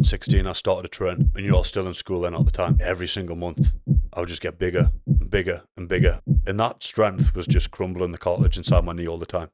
16, I started to train, and I was still in school then at the time. Every single month, I would just get bigger and bigger and bigger. And that strength was just crumbling the cartilage inside my knee all the time.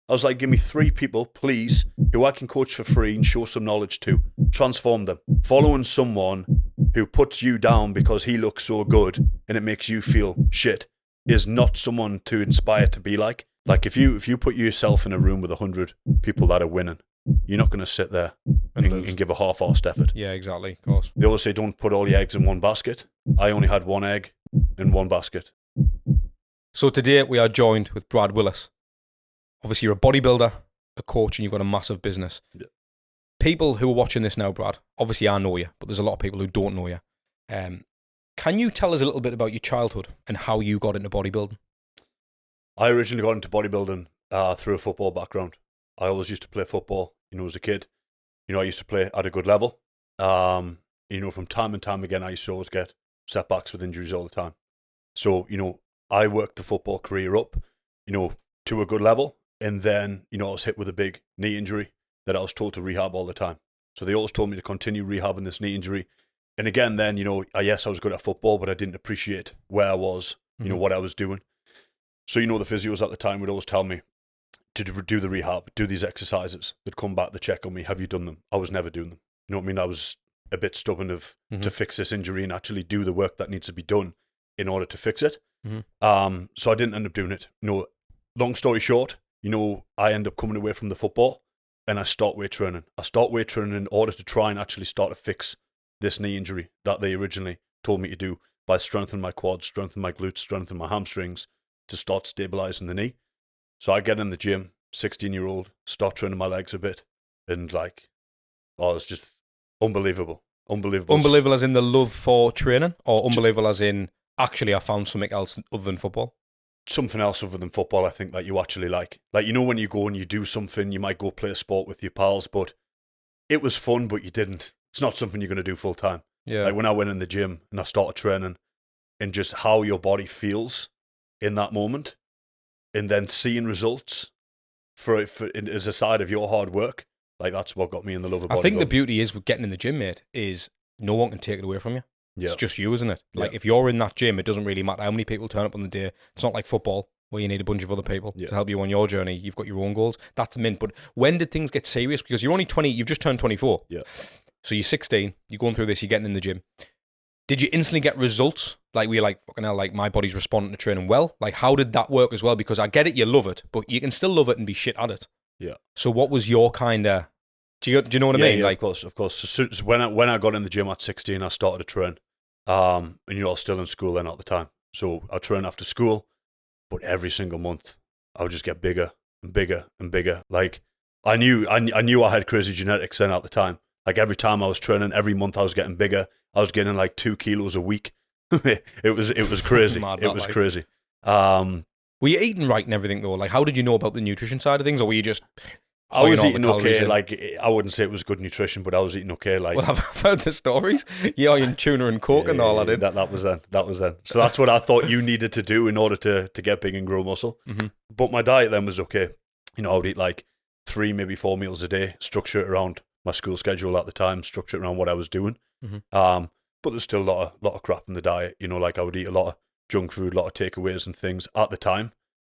I was like, give me 3 people, please, who I can coach for free and show some knowledge to. Transform them. Following someone who puts you down because he looks so good and it makes you feel shit is not someone to inspire to be like. Like if you put yourself in a room with 100 people that are winning, you're not going to sit there and give a half-assed effort. Yeah, exactly. Of course. They always say don't put all your eggs in one basket. I only had 1 egg in 1 basket. So today we are joined with Brad Willis. Obviously, you're a bodybuilder, a coach, and you've got a massive business. Yeah. People who are watching this now, Brad, obviously I know you, but there's a lot of people who don't know you. Can you tell us a little bit about your childhood and how you got into bodybuilding? I originally got into bodybuilding through a football background. I always used to play football, as a kid. I used to play at a good level. From time and time again, I used to always get setbacks with injuries all the time. So, I worked the football career up, to a good level. And then, I was hit with a big knee injury that I was told to rehab all the time. So they always told me to continue rehabbing this knee injury. And again, then, yes, I was good at football, but I didn't appreciate where I was, what I was doing. So, the physios at the time would always tell me to do the rehab, do these exercises. They'd come back to check on me. Have you done them? I was never doing them. You know what I mean? I was a bit stubborn to fix this injury and actually do the work that needs to be done in order to fix it. So I didn't end up doing it. Long story short, I end up coming away from the football and I start weight training. I start weight training in order to try and actually start to fix this knee injury that they originally told me to do by strengthening my quads, strengthening my glutes, strengthening my hamstrings to start stabilizing the knee. So I get in the gym, 16-year-old, start training my legs a bit, and it's just unbelievable. Unbelievable as in the love for training, or unbelievable as in actually I found something else other than football? Something else other than football, I think, that you actually like. Like, when you go and you do something, you might go play a sport with your pals, but it was fun, but you didn't. It's not something you're going to do full time. Yeah. Like when I went in the gym and I started training and just how your body feels in that moment and then seeing results for as a side of your hard work, like that's what got me in the love of bodybuilding. I think the beauty is with getting in the gym, mate, is no one can take it away from you. Yeah. It's just you, isn't it? Like if you're in that gym, it doesn't really matter how many people turn up on the day. It's not like football where you need a bunch of other people to help you on your journey. You've got your own goals. That's mint. But when did things get serious? Because you're only 20, you've just turned 24. Yeah. So you're 16, you're going through this, you're getting in the gym. Did you instantly get results? Like, were you like, fucking hell, like my body's responding to training well? Like, how did that work as well? Because I get it, you love it, but you can still love it and be shit at it. Yeah. So what was your kind of, do you know what I mean? Yeah, like, of course. So when I got in the gym at 16, I started to train. And I was still in school then at the time. So I trained after school, but every single month I would just get bigger and bigger and bigger. Like I knew I had crazy genetics then at the time. Like every time I was training, every month I was getting bigger. I was getting like 2 kilos a week. It was crazy. Mad, it was like. crazy. Were you eating right and everything though? Like, how did you know about the nutrition side of things, or were you just? I was eating okay. Like I wouldn't say it was good nutrition, but I was eating okay. Like, well, I've heard the stories. You're eating tuna and coke and all that. That was then. So that's what I thought you needed to do in order to get big and grow muscle. Mm-hmm. But my diet then was okay. I would eat like 3, maybe 4 meals a day, structure it around my school schedule at the time, structure it around what I was doing. Mm-hmm. But there's still a lot of crap in the diet. Like I would eat a lot of junk food, a lot of takeaways and things at the time.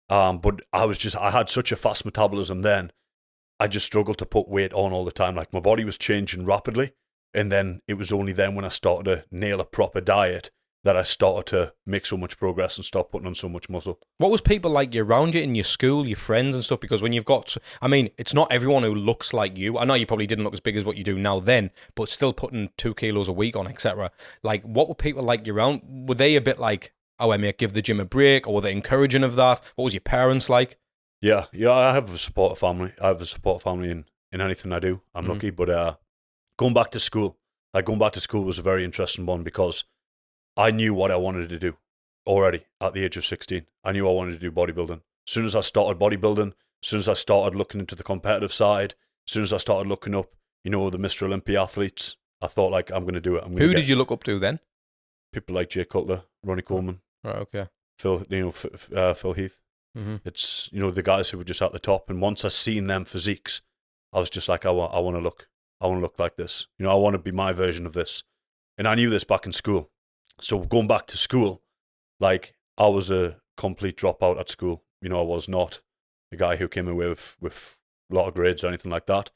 But I had such a fast metabolism then. I just struggled to put weight on all the time. Like my body was changing rapidly. And then it was only then when I started to nail a proper diet that I started to make so much progress and start putting on so much muscle. What was people like you around you in your school, your friends and stuff? Because when you've got, it's not everyone who looks like you. I know you probably didn't look as big as what you do now then, but still putting 2 kilos a week on, etc. Like, what were people like you around? Were they a bit like, oh, mate, give the gym a break? Or were they encouraging of that? What was your parents like? Yeah, I have a supportive family. I have a supportive family in anything I do. I'm lucky, but going back to school was a very interesting one because I knew what I wanted to do already at the age of 16. I knew I wanted to do bodybuilding. As soon as I started bodybuilding, as soon as I started looking into the competitive side, as soon as I started looking up, the Mr. Olympia athletes, I thought like, I'm going to do it. Who did you look up to then? People like Jay Cutler, Ronnie Coleman, Right, okay. Phil Heath. Mm-hmm. It's, the guys who were just at the top. And once I seen them physiques, I was just like, I want to look I want to look like this. You know, I want to be my version of this. And I knew this back in school. So going back to school, like I was a complete dropout at school. You know, I was not a guy who came away with a lot of grades or anything like that,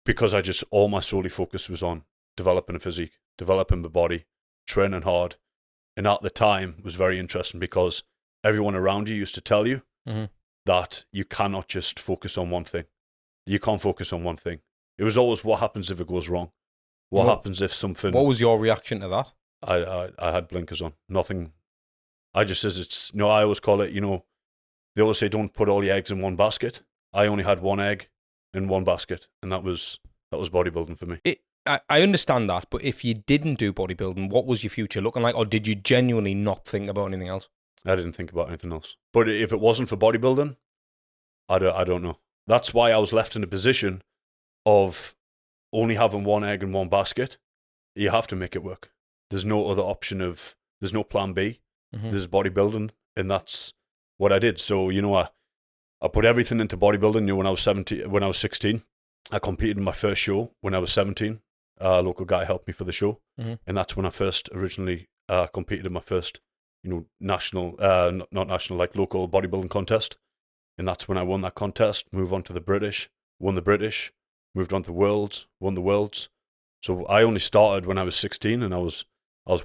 because I just, all my solely focus was on developing a physique, developing the body, training hard. And at the time was very interesting because everyone around you used to tell you that you cannot just focus on one thing. You can't focus on one thing. It was always, what happens if it goes wrong? What happens if something... What was your reaction to that? I had blinkers on. Nothing. I just says it's... No, I always call it, you know, they always say don't put all your eggs in one basket. I only had one egg in one basket, and that was bodybuilding for me. I understand that, but if you didn't do bodybuilding, what was your future looking like? Or did you genuinely not think about anything else? I didn't think about anything else. But if it wasn't for bodybuilding, I don't know. That's why I was left in a position of only having one egg in one basket. You have to make it work. There's no other option of, there's no plan B. There's bodybuilding, and that's what I did. So, you know, I put everything into bodybuilding. You know, when I was 16, I competed in my first show when I was 17. A local guy helped me for the show. And that's when I first originally competed in my first, you know, national, not national, like local bodybuilding contest. And that's when I won that contest, moved on to the British, won the British, moved on to Worlds, won the Worlds. So I only started when I was 16, and I was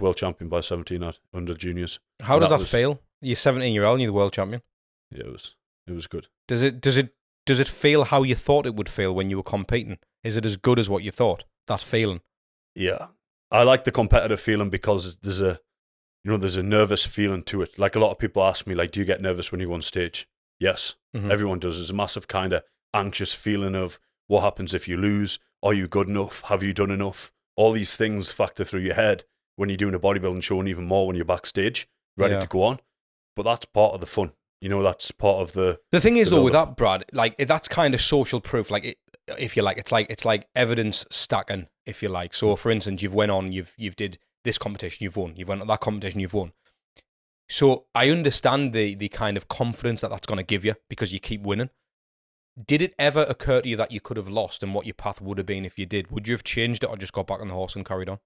world champion by 17 at under juniors. How does that feel? You're 17-year-old and you're the world champion. Yeah, it was good. Does it feel how you thought it would feel when you were competing? Is it as good as what you thought? That feeling? Yeah, I like the competitive feeling because there's a nervous feeling to it. Like a lot of people ask me, like, do you get nervous when you go on stage? Yes, everyone does. There's a massive kind of anxious feeling of what happens if you lose? Are you good enough? Have you done enough? All these things factor through your head when you're doing a bodybuilding show, and even more when you're backstage, ready to go on. But that's part of the fun. You know, that's part of the... The thing is, though, with that, Brad, like, that's kind of social proof. Like, if you like, it's like evidence stacking, if you like. So, for instance, you've went on, you've did this competition, you've won. You've went to that competition, you've won. So, I understand the kind of confidence that's going to give you because you keep winning. Did it ever occur to you that you could have lost and what your path would have been if you did? Would you have changed it or just got back on the horse and carried on?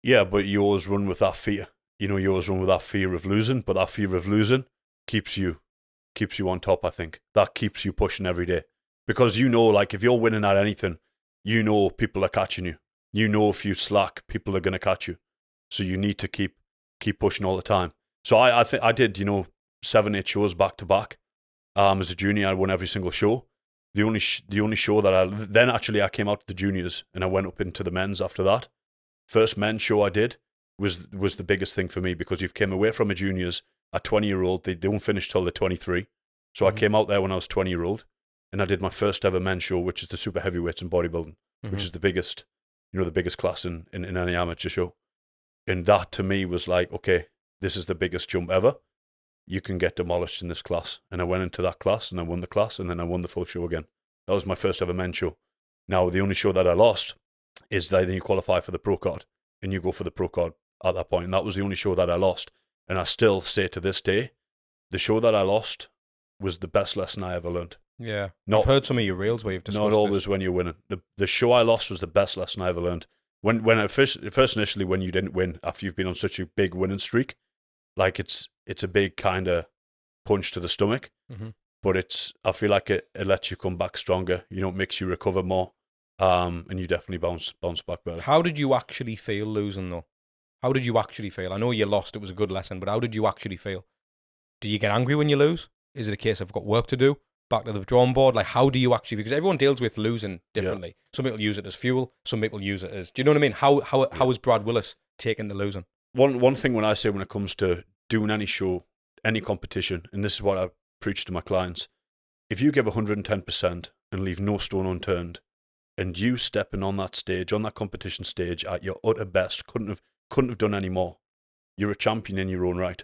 Yeah, but you always run with that fear. You know, you always run with that fear of losing, but that fear of losing keeps you on top, I think. That keeps you pushing every day. Because you know, like, if you're winning at anything, you know people are catching you. You know if you slack, people are going to catch you. So you need to keep pushing all the time. So I think I did, you know, 7-8 shows back to back. As a junior, I won every single show. The only show that then actually I came out to the juniors and I went up into the men's after that. First men's show I did was the biggest thing for me, because you've came away from a juniors at 20-year-old. They don't finish till they're 23. So I came out there when I was 20-year-old, and I did my first ever men's show, which is the super heavyweights in bodybuilding, which is the biggest class in any amateur show. And that to me was like, okay, this is the biggest jump ever. You can get demolished in this class. And I went into that class and I won the class, and then I won the full show again. That was my first ever men's show. Now, the only show that I lost is that then you qualify for the pro card and you go for the pro card at that point. And that was the only show that I lost. And I still say to this day, the show that I lost was the best lesson I ever learned. Yeah. I've heard some of your reels where you've discussed Not always when you're winning. The show I lost was the best lesson I ever learned. When I first initially, when you didn't win after you've been on such a big winning streak, like it's a big kind of punch to the stomach. But I feel like it lets you come back stronger. You know, it makes you recover more. And you definitely bounce back better. How did you actually feel losing, though? How did you actually feel? I know you lost, it was a good lesson, but how did you actually feel? Do you get angry when you lose? Is it a case of I've got work to do? Back to the drawing board? Like, how do you actually... Because everyone deals with losing differently. Yeah. Some people use it as fuel, some people use it as... Do you know what I mean? How is Brad Willis taking the losing? One thing when I say when it comes to doing any show, any competition, and this is what I preach to my clients, if you give 110% and leave no stone unturned, and you stepping on that stage, on that competition stage at your utter best, couldn't have done any more, you're a champion in your own right,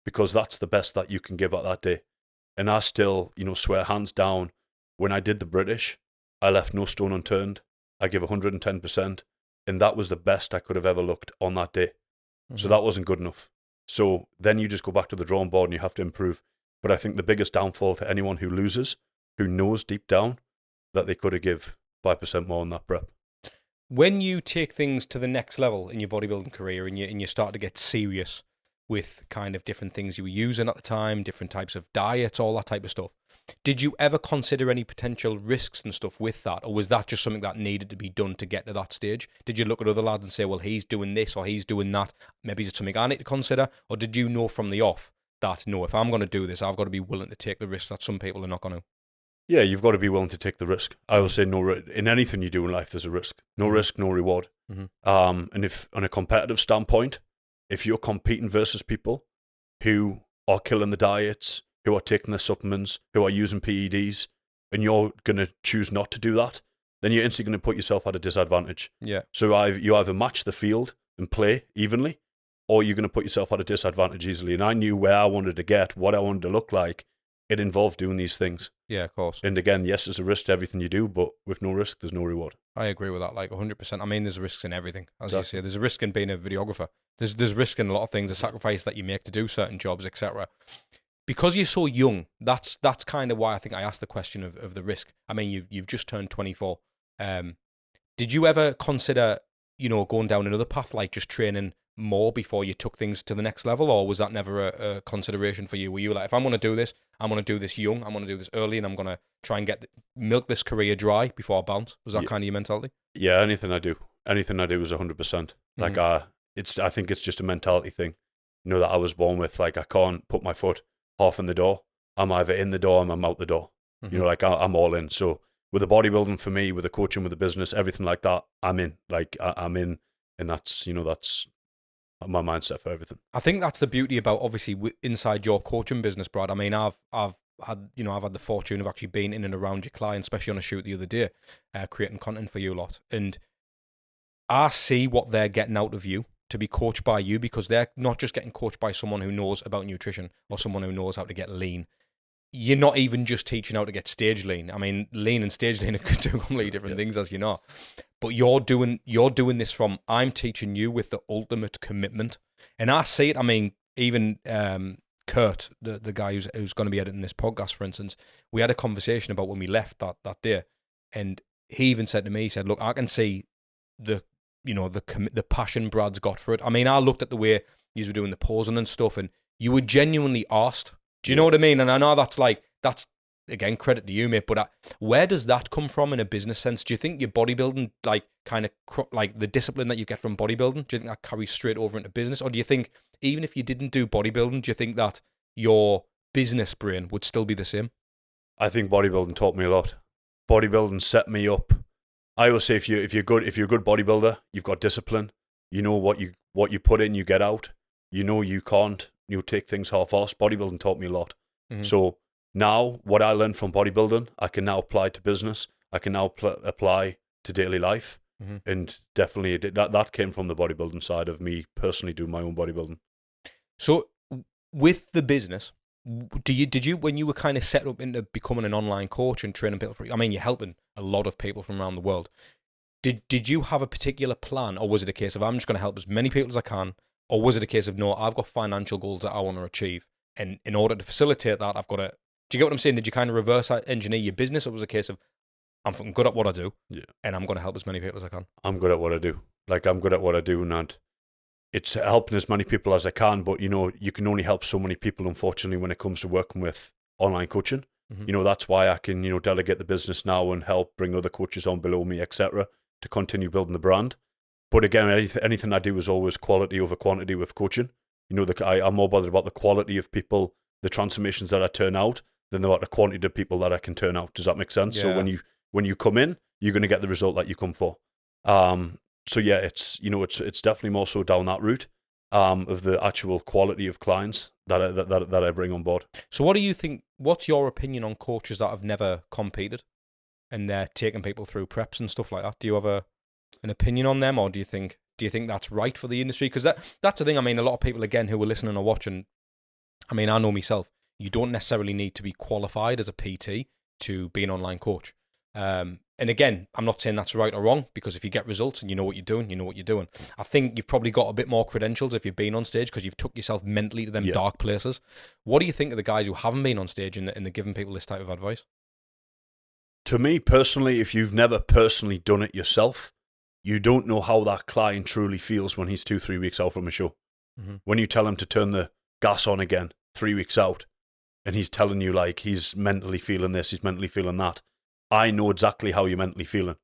because that's the best that you can give at that day. And I still, you know, swear hands down, when I did the British, I left no stone unturned. I gave 110%, and that was the best I could have ever looked on that day. So that wasn't good enough. So then you just go back to the drawing board and you have to improve. But I think the biggest downfall to anyone who loses, who knows deep down that they could have give 5% more on that prep. When you take things to the next level in your bodybuilding career and you start to get serious with kind of different things you were using at the time, different types of diets, all that type of stuff, did you ever consider any potential risks and stuff with that? Or was that just something that needed to be done to get to that stage? Did you look at other lads and say, well, he's doing this or he's doing that, maybe it's something I need to consider? Or did you know from the off that, no, if I'm going to do this, I've got to be willing to take the risk that some people are not going to? Yeah, you've got to be willing to take the risk. I will say in anything you do in life, there's a risk. No risk, no reward. And if on a competitive standpoint, if you're competing versus people who are killing the diets, who are taking the supplements, who are using PEDs, and you're going to choose not to do that, then you're instantly going to put yourself at a disadvantage. Yeah. So you either match the field and play evenly, or you're going to put yourself at a disadvantage easily. And I knew where I wanted to get, what I wanted to look like. It involved doing these things. Yeah, of course. And again, yes, there's a risk to everything you do, but with no risk, there's no reward. I agree with that, like 100%. I mean, there's risks in everything, as you say. There's a risk in being a videographer. There's risk in a lot of things, the sacrifice that you make to do certain jobs, etc. Because you're so young, that's kind of why I think I asked the question of the risk. I mean, you've just turned 24. Did you ever consider, going down another path, like just training more before you took things to the next level, or was that never a consideration for you? Were you like, if I'm going to do this, I'm going to do this young, I'm going to do this early, and I'm going to try and milk this career dry before I bounce? Was that kind of your mentality? Yeah, anything I do is 100%. Like, I think it's just a mentality thing, that I was born with. Like, I can't put my foot half in the door. I'm either in the door or I'm out the door. Like, I'm all in. So with the bodybuilding for me, with the coaching, with the business, everything like that, I'm in. Like, I'm in, and that's, that's my mindset for everything. I think that's the beauty about, obviously, inside your coaching business, Brad. I mean, I've had the fortune of actually being in and around your clients, especially on a shoot the other day, creating content for you lot. And I see what they're getting out of you to be coached by you, because they're not just getting coached by someone who knows about nutrition or someone who knows how to get lean. You're not even just teaching how to get stage lean. I mean, lean and stage lean are two completely different things, as you know. But you're doing this from, I'm teaching you with the ultimate commitment. And I see it. I mean, even Kurt, the guy who's going to be editing this podcast, for instance, we had a conversation about when we left that day. And he even said to me, he said, look, I can see the passion Brad's got for it. I mean, I looked at the way you were doing the posing and stuff, and you were genuinely arsed. Do you know what I mean? And I know that's again, credit to you, mate, but where does that come from in a business sense? Do you think your bodybuilding, like the discipline that you get from bodybuilding, do you think that carries straight over into business? Or do you think, even if you didn't do bodybuilding, do you think that your business brain would still be the same? I think bodybuilding taught me a lot. Bodybuilding set me up. I always say, if you're a good bodybuilder, you've got discipline. You know what you put in, you get out. You can't take things half-assed. Bodybuilding taught me a lot. So now, what I learned from bodybuilding, I can now apply to business. I can now apply to daily life. And definitely that came from the bodybuilding side of me personally doing my own bodybuilding. So with the business, did you when you were kind of set up into becoming an online coach and training people I mean, you're helping a lot of people from around the world. Did you have a particular plan, or was it a case of, I'm just going to help as many people as I can? Or was it a case of, no, I've got financial goals that I want to achieve, and in order to facilitate that, I've got to... Do you get what I'm saying? Did you kind of reverse engineer your business, or was it a case of, I'm fucking good at what I do, and I'm going to help as many people as I can? I'm good at what I do. Like, I'm good at what I do, and it's helping as many people as I can, but, you can only help so many people, unfortunately, when it comes to working with online coaching. That's why I can, delegate the business now and help bring other coaches on below me, etc., to continue building the brand. But again, anything I do is always quality over quantity with coaching. I'm more bothered about the quality of people, the transformations that I turn out, than about the quantity of people that I can turn out. Does that make sense? Yeah. So when you come in, you're going to get the result that you come for. So yeah, it's definitely more so down that route of the actual quality of clients that I bring on board. So what do you think? What's your opinion on coaches that have never competed and they're taking people through preps and stuff like that? Do you have an opinion on them, or do you think that's right for the industry? Because that's the thing. I mean, a lot of people, again, who are listening or watching, I mean, I know myself, you don't necessarily need to be qualified as a PT to be an online coach. And again, I'm not saying that's right or wrong, because if you get results and you know what you're doing, you know what you're doing. I think you've probably got a bit more credentials if you've been on stage, because you've took yourself mentally to them dark places. What do you think of the guys who haven't been on stage and they're giving people this type of advice? To me, personally, if you've never personally done it yourself, you don't know how that client truly feels when he's 2-3 weeks out from a show. Mm-hmm. When you tell him to turn the gas on again 3 weeks out, and he's telling you like he's mentally feeling this, he's mentally feeling that, I know exactly how you're mentally feeling.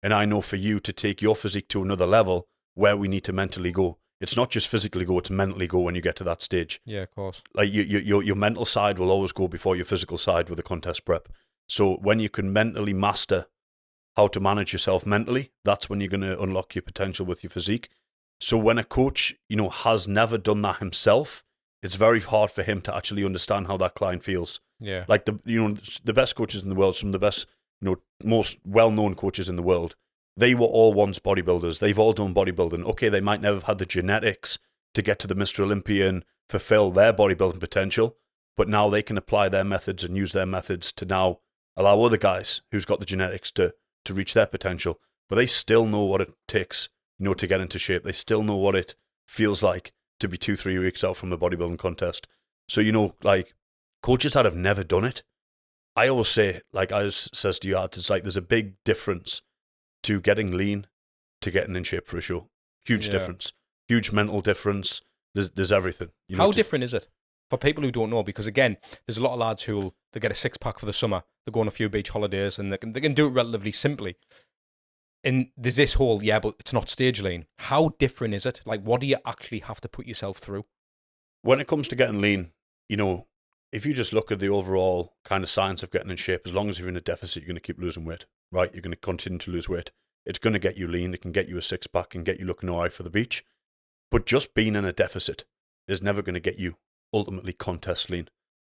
And I know for you to take your physique to another level where we need to mentally go. It's not just physically go, it's mentally go when you get to that stage. Yeah, of course. Like your mental side will always go before your physical side with the contest prep. So when you can mentally master how to manage yourself mentally, that's when you're going to unlock your potential with your physique. So when a coach, has never done that himself, it's very hard for him to actually understand how that client feels. Yeah. Like the best coaches in the world, some of the best, most well-known coaches in the world, they were all once bodybuilders. They've all done bodybuilding. Okay, they might never have had the genetics to get to the Mr. Olympia and fulfill their bodybuilding potential, but now they can apply their methods and use their methods to now allow other guys who's got the genetics to reach their potential. But they still know what it takes, to get into shape. They still know what it feels like to be 2-3 weeks out from a bodybuilding contest. So, like coaches that have never done it, I always say, like I says to you, it's like there's a big difference to getting lean to getting in shape for a show. Huge difference. Huge mental difference. There's everything. How different is it? For people who don't know, because again, there's a lot of lads they get a 6-pack for the summer, they go on a few beach holidays, and they can do it relatively simply. And there's this whole, but it's not stage lean. How different is it? Like, what do you actually have to put yourself through? When it comes to getting lean, if you just look at the overall kind of science of getting in shape, as long as you're in a deficit, you're going to keep losing weight, right? You're going to continue to lose weight. It's going to get you lean. It can get you a 6-pack and get you looking all right for the beach. But just being in a deficit is never going to get you ultimately contest lean.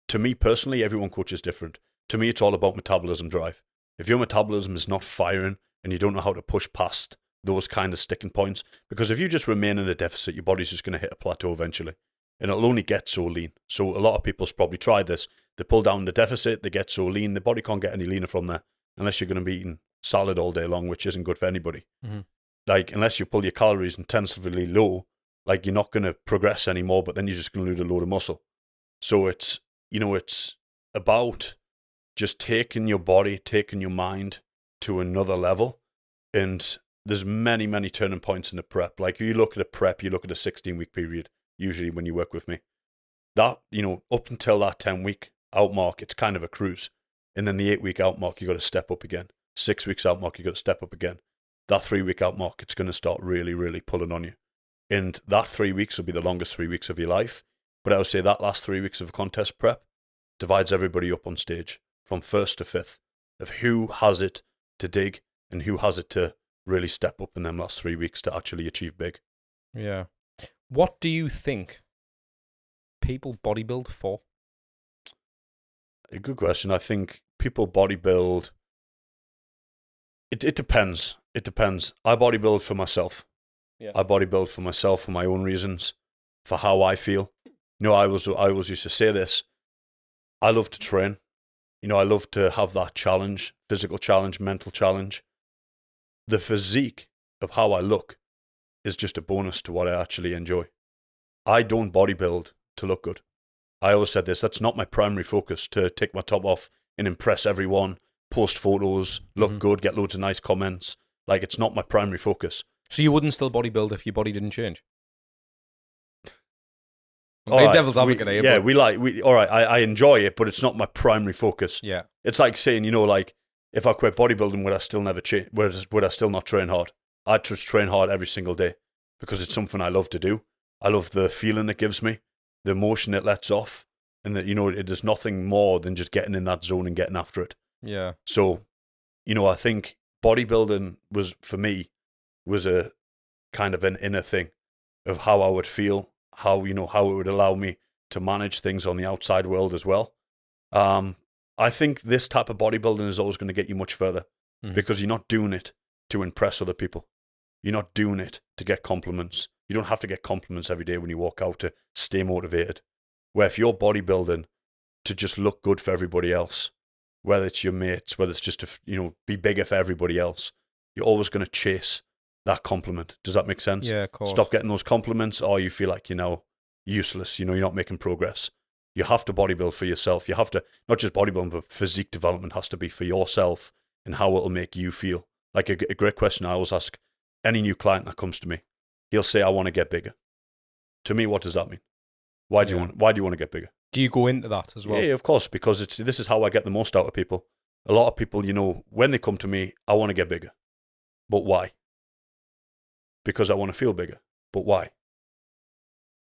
To me personally, everyone coach is different. To me, it's all about metabolism drive. If your metabolism is not firing and you don't know how to push past those kind of sticking points, because if you just remain in a deficit, your body's just going to hit a plateau eventually. And it'll only get so lean. So a lot of people's probably tried this. They pull down the deficit, they get so lean, the body can't get any leaner from there unless you're going to be eating salad all day long, which isn't good for anybody. Mm-hmm. Like, unless you pull your calories intensively low, like you're not going to progress anymore, but then you're just going to lose a load of muscle. So it's, it's about just taking your body, taking your mind to another level. And there's many, many turning points in the prep. Like you look at a prep, you look at a 16-week period, usually when you work with me. That, up until that 10-week out mark, it's kind of a cruise. And then the 8-week out mark, you got to step up again. 6 weeks out mark, you got to step up again. That 3-week out mark, it's going to start really, really pulling on you. And that 3 weeks will be the longest 3 weeks of your life. But I would say that last 3 weeks of contest prep divides everybody up on stage from 1st to 5th of who has it to dig and who has it to really step up in them last 3 weeks to actually achieve big. Yeah. What do you think people bodybuild for? A good question. I think people bodybuild. It depends. It depends. I bodybuild for myself. Yeah. I bodybuild for myself for my own reasons, for how I feel. I always used to say this. I love to train. I love to have that challenge, physical challenge, mental challenge. The physique of how I look is just a bonus to what I actually enjoy. I don't bodybuild to look good. I always said this, that's not my primary focus, to take my top off and impress everyone, post photos, look good, get loads of nice comments. Like, it's not my primary focus. So you wouldn't still bodybuild if your body didn't change? Right, devil's advocate here. Yeah, all right, I enjoy it, but it's not my primary focus. Yeah. It's like saying, like, if I quit bodybuilding, would I still never change? Would I still not train hard? I'd just train hard every single day because it's something I love to do. I love the feeling it gives me, the emotion it lets off, and that, it is nothing more than just getting in that zone and getting after it. Yeah. So, I think bodybuilding was, for me, was a kind of an inner thing of how I would feel, how it would allow me to manage things on the outside world as well. I think this type of bodybuilding is always going to get you much further because you're not doing it to impress other people. You're not doing it to get compliments. You don't have to get compliments every day when you walk out to stay motivated. Where if you're bodybuilding to just look good for everybody else, whether it's your mates, whether it's just to, be bigger for everybody else, you're always going to chase that compliment. Does that make sense? Yeah, of course. Stop getting those compliments, or you feel like you're now useless. You're not making progress. You have to bodybuild for yourself. You have to, not just bodybuilding, but physique development has to be for yourself and how it'll make you feel. Like a great question I always ask any new client that comes to me, he'll say, I want to get bigger. To me, what does that mean? Why do you want to get bigger? Do you go into that as well? Yeah, of course, because this is how I get the most out of people. A lot of people, when they come to me, I want to get bigger. But why? Because I want to feel bigger. But why?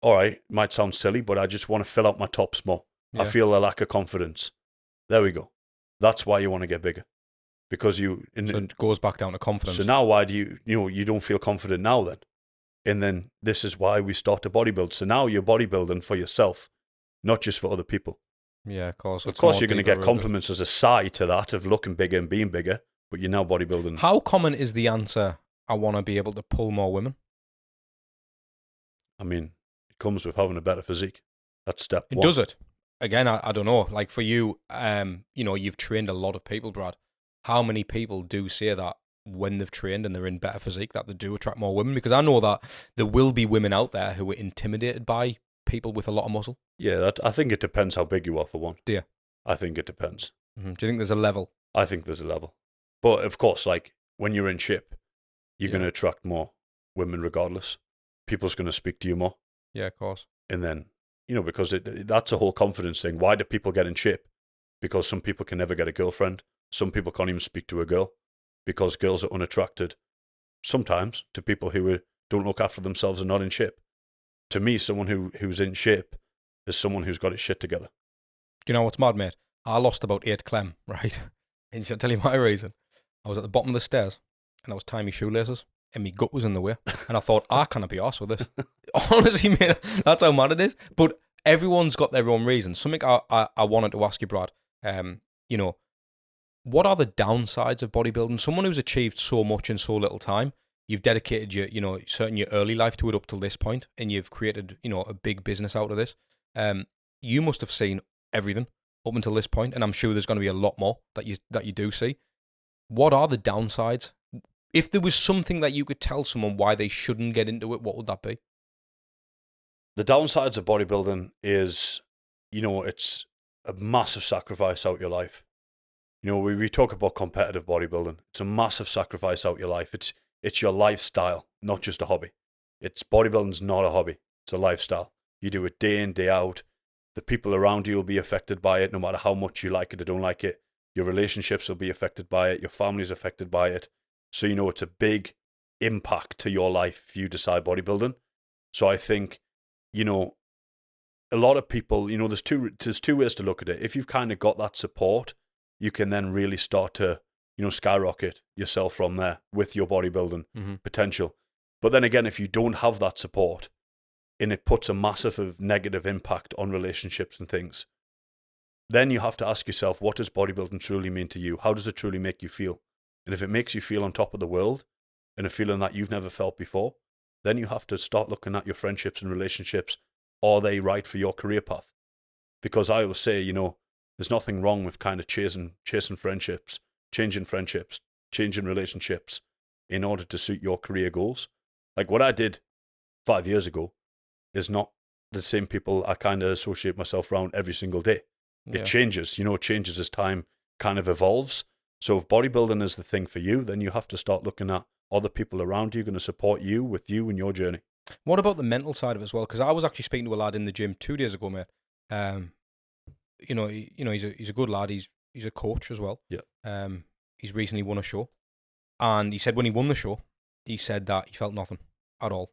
All right, might sound silly, but I just want to fill out my tops more. Yeah. I feel a lack of confidence. There we go. That's why you want to get bigger. Because so it goes back down to confidence. So now why do you don't feel confident now then? And then this is why we start to bodybuild. So now you're bodybuilding for yourself, not just for other people. Yeah, of course. Of course, you're going to get compliments as a side to that of looking bigger and being bigger, but you're now bodybuilding. How common is the answer, I want to be able to pull more women? I mean, it comes with having a better physique. That's step one. Does it? Again, I don't know. Like for you, you've trained a lot of people, Brad. How many people do say that when they've trained and they're in better physique that they do attract more women? Because I know that there will be women out there who are intimidated by people with a lot of muscle. Yeah, I think it depends how big you are, for one. Do you? I think it depends. Mm-hmm. Do you think there's a level? I think there's a level. But of course, like when you're in shape, you're going to attract more women regardless. People's going to speak to you more. Yeah, of course. And then, because that's a whole confidence thing. Why do people get in shape? Because some people can never get a girlfriend. Some people can't even speak to a girl because girls are unattracted sometimes to people who don't look after themselves and not in shape. To me, someone who's in shape is someone who's got his shit together. Do you know what's mad, mate? I lost about 8 clem, right? And shall I tell you my reason? I was at the bottom of the stairs and I was tying my shoelaces and my gut was in the way. And I thought, I can't be arsed with this. Honestly, mate, that's how mad it is. But everyone's got their own reasons. Something I wanted to ask you, Brad, what are the downsides of bodybuilding? Someone who's achieved so much in so little time, you've dedicated your early life to it up till this point, and you've created, a big business out of this. You must have seen everything up until this point, and I'm sure there's going to be a lot more that you do see. What are the downsides? If there was something that you could tell someone why they shouldn't get into it, what would that be? The downsides of bodybuilding is, it's a massive sacrifice out your life. We talk about competitive bodybuilding. It's a massive sacrifice out your life. It's your lifestyle, not just a hobby. Bodybuilding's not a hobby. It's a lifestyle. You do it day in, day out. The people around you will be affected by it, no matter how much you like it or don't like it. Your relationships will be affected by it. Your family's affected by it. So, it's a big impact to your life if you decide bodybuilding. So I think, a lot of people, there's two ways to look at it. If you've kind of got that support, you can then really start to, skyrocket yourself from there with your bodybuilding potential. But then again, if you don't have that support, and it puts a massive negative impact on relationships and things, then you have to ask yourself, what does bodybuilding truly mean to you? How does it truly make you feel? And if it makes you feel on top of the world and a feeling that you've never felt before, then you have to start looking at your friendships and relationships. Are they right for your career path? Because I always say, there's nothing wrong with kind of chasing friendships, changing relationships in order to suit your career goals. Like what I did 5 years ago is not the same people I kind of associate myself around every single day. Yeah. It changes, it changes as time kind of evolves. So if bodybuilding is the thing for you, then you have to start looking at other people around you going to support you with you and your journey. What about the mental side of it as well? Because I was actually speaking to a lad in the gym 2 days ago, mate. He's a good lad. He's a coach as well. Yeah. He's recently won a show, and he said when he won the show, he said that he felt nothing at all.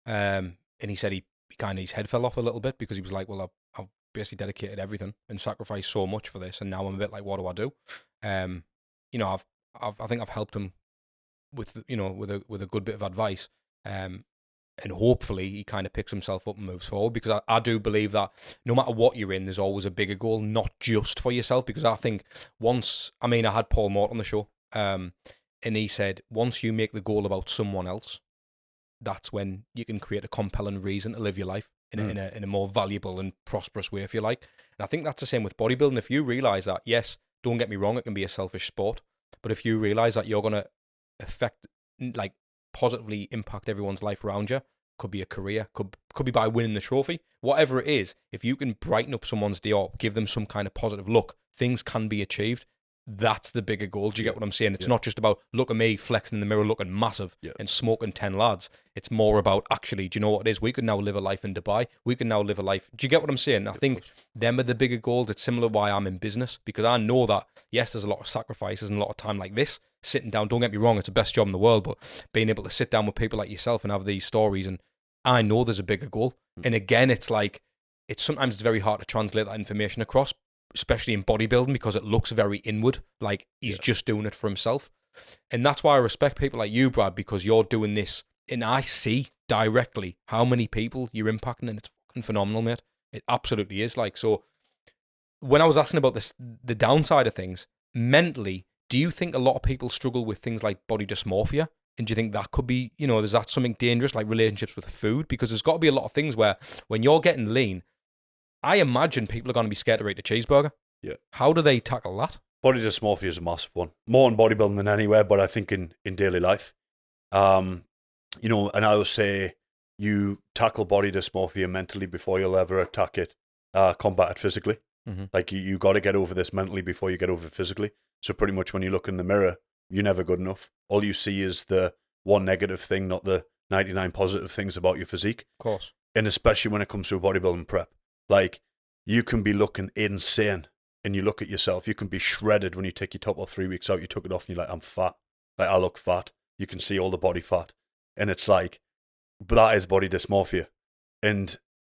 And he said he kind of his head fell off a little bit because he was like, well, I've basically dedicated everything and sacrificed so much for this, and now I'm a bit like, what do I do? I think I've helped him with a good bit of advice. And hopefully he kind of picks himself up and moves forward, because I do believe that no matter what you're in, there's always a bigger goal, not just for yourself. Because I think I had Paul Mort on the show, and he said, once you make the goal about someone else, that's when you can create a compelling reason to live your life in a more valuable and prosperous way, if you like. And I think that's the same with bodybuilding. If you realize that, yes, don't get me wrong, it can be a selfish sport, but if you realize that you're going to positively impact everyone's life around you, could be a career, could be by winning the trophy, whatever it is, if you can brighten up someone's day or give them some kind of positive look, things can be achieved. that's the bigger goal. Do you get what I'm saying? It's not just about, look at me flexing in the mirror, looking massive and smoking 10 lads. It's more about, actually, do you know what it is? We can now live a life in Dubai. We can now live a life. Do you get what I'm saying? I think them are the bigger goals. It's similar why I'm in business, because I know that, yes, there's a lot of sacrifices and a lot of time like this, sitting down. Don't get me wrong, it's the best job in the world, but being able to sit down with people like yourself and have these stories, and I know there's a bigger goal. And again, it's like, sometimes it's very hard to translate that information across, especially in bodybuilding, because it looks very inward, like he's just doing it for himself. And that's why I respect people like you, Brad, because you're doing this, and I see directly how many people you're impacting, and it's fucking phenomenal, mate. It absolutely is. Like, so when I was asking about this, the downside of things, mentally, do you think a lot of people struggle with things like body dysmorphia? And do you think that could be, is that something dangerous, like relationships with food? Because there's got to be a lot of things where when you're getting lean, I imagine people are going to be scared to eat a cheeseburger. Yeah. How do they tackle that? Body dysmorphia is a massive one. More in bodybuilding than anywhere, but I think in daily life. And I would say you tackle body dysmorphia mentally before you'll ever attack it, combat it physically. Mm-hmm. Like you got to get over this mentally before you get over it physically. So pretty much when you look in the mirror, you're never good enough. All you see is the one negative thing, not the 99 positive things about your physique. Of course. And especially when it comes to a bodybuilding prep. Like, you can be looking insane, and you look at yourself, you can be shredded when you take your top off 3 weeks out, you took it off, and you're like, I'm fat. Like, I look fat. You can see all the body fat. And it's like, but that is body dysmorphia. And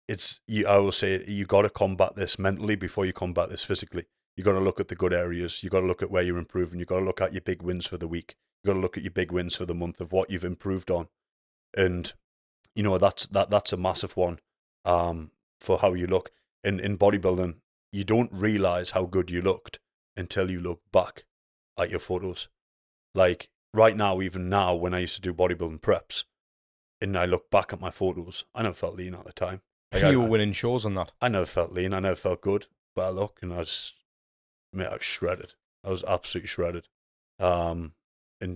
I will say, you got to combat this mentally before you combat this physically. You got to look at the good areas. You got to look at where you're improving. You got to look at your big wins for the week. You got to look at your big wins for the month of what you've improved on. And, that's a massive one. For how you look. In bodybuilding, you don't realize how good you looked until you look back at your photos. Like right now, even now, when I used to do bodybuilding preps, and I look back at my photos, I never felt lean at the time. Like you were winning shows on that. I never felt lean. I never felt good. But I look, and I was shredded. I was absolutely shredded. And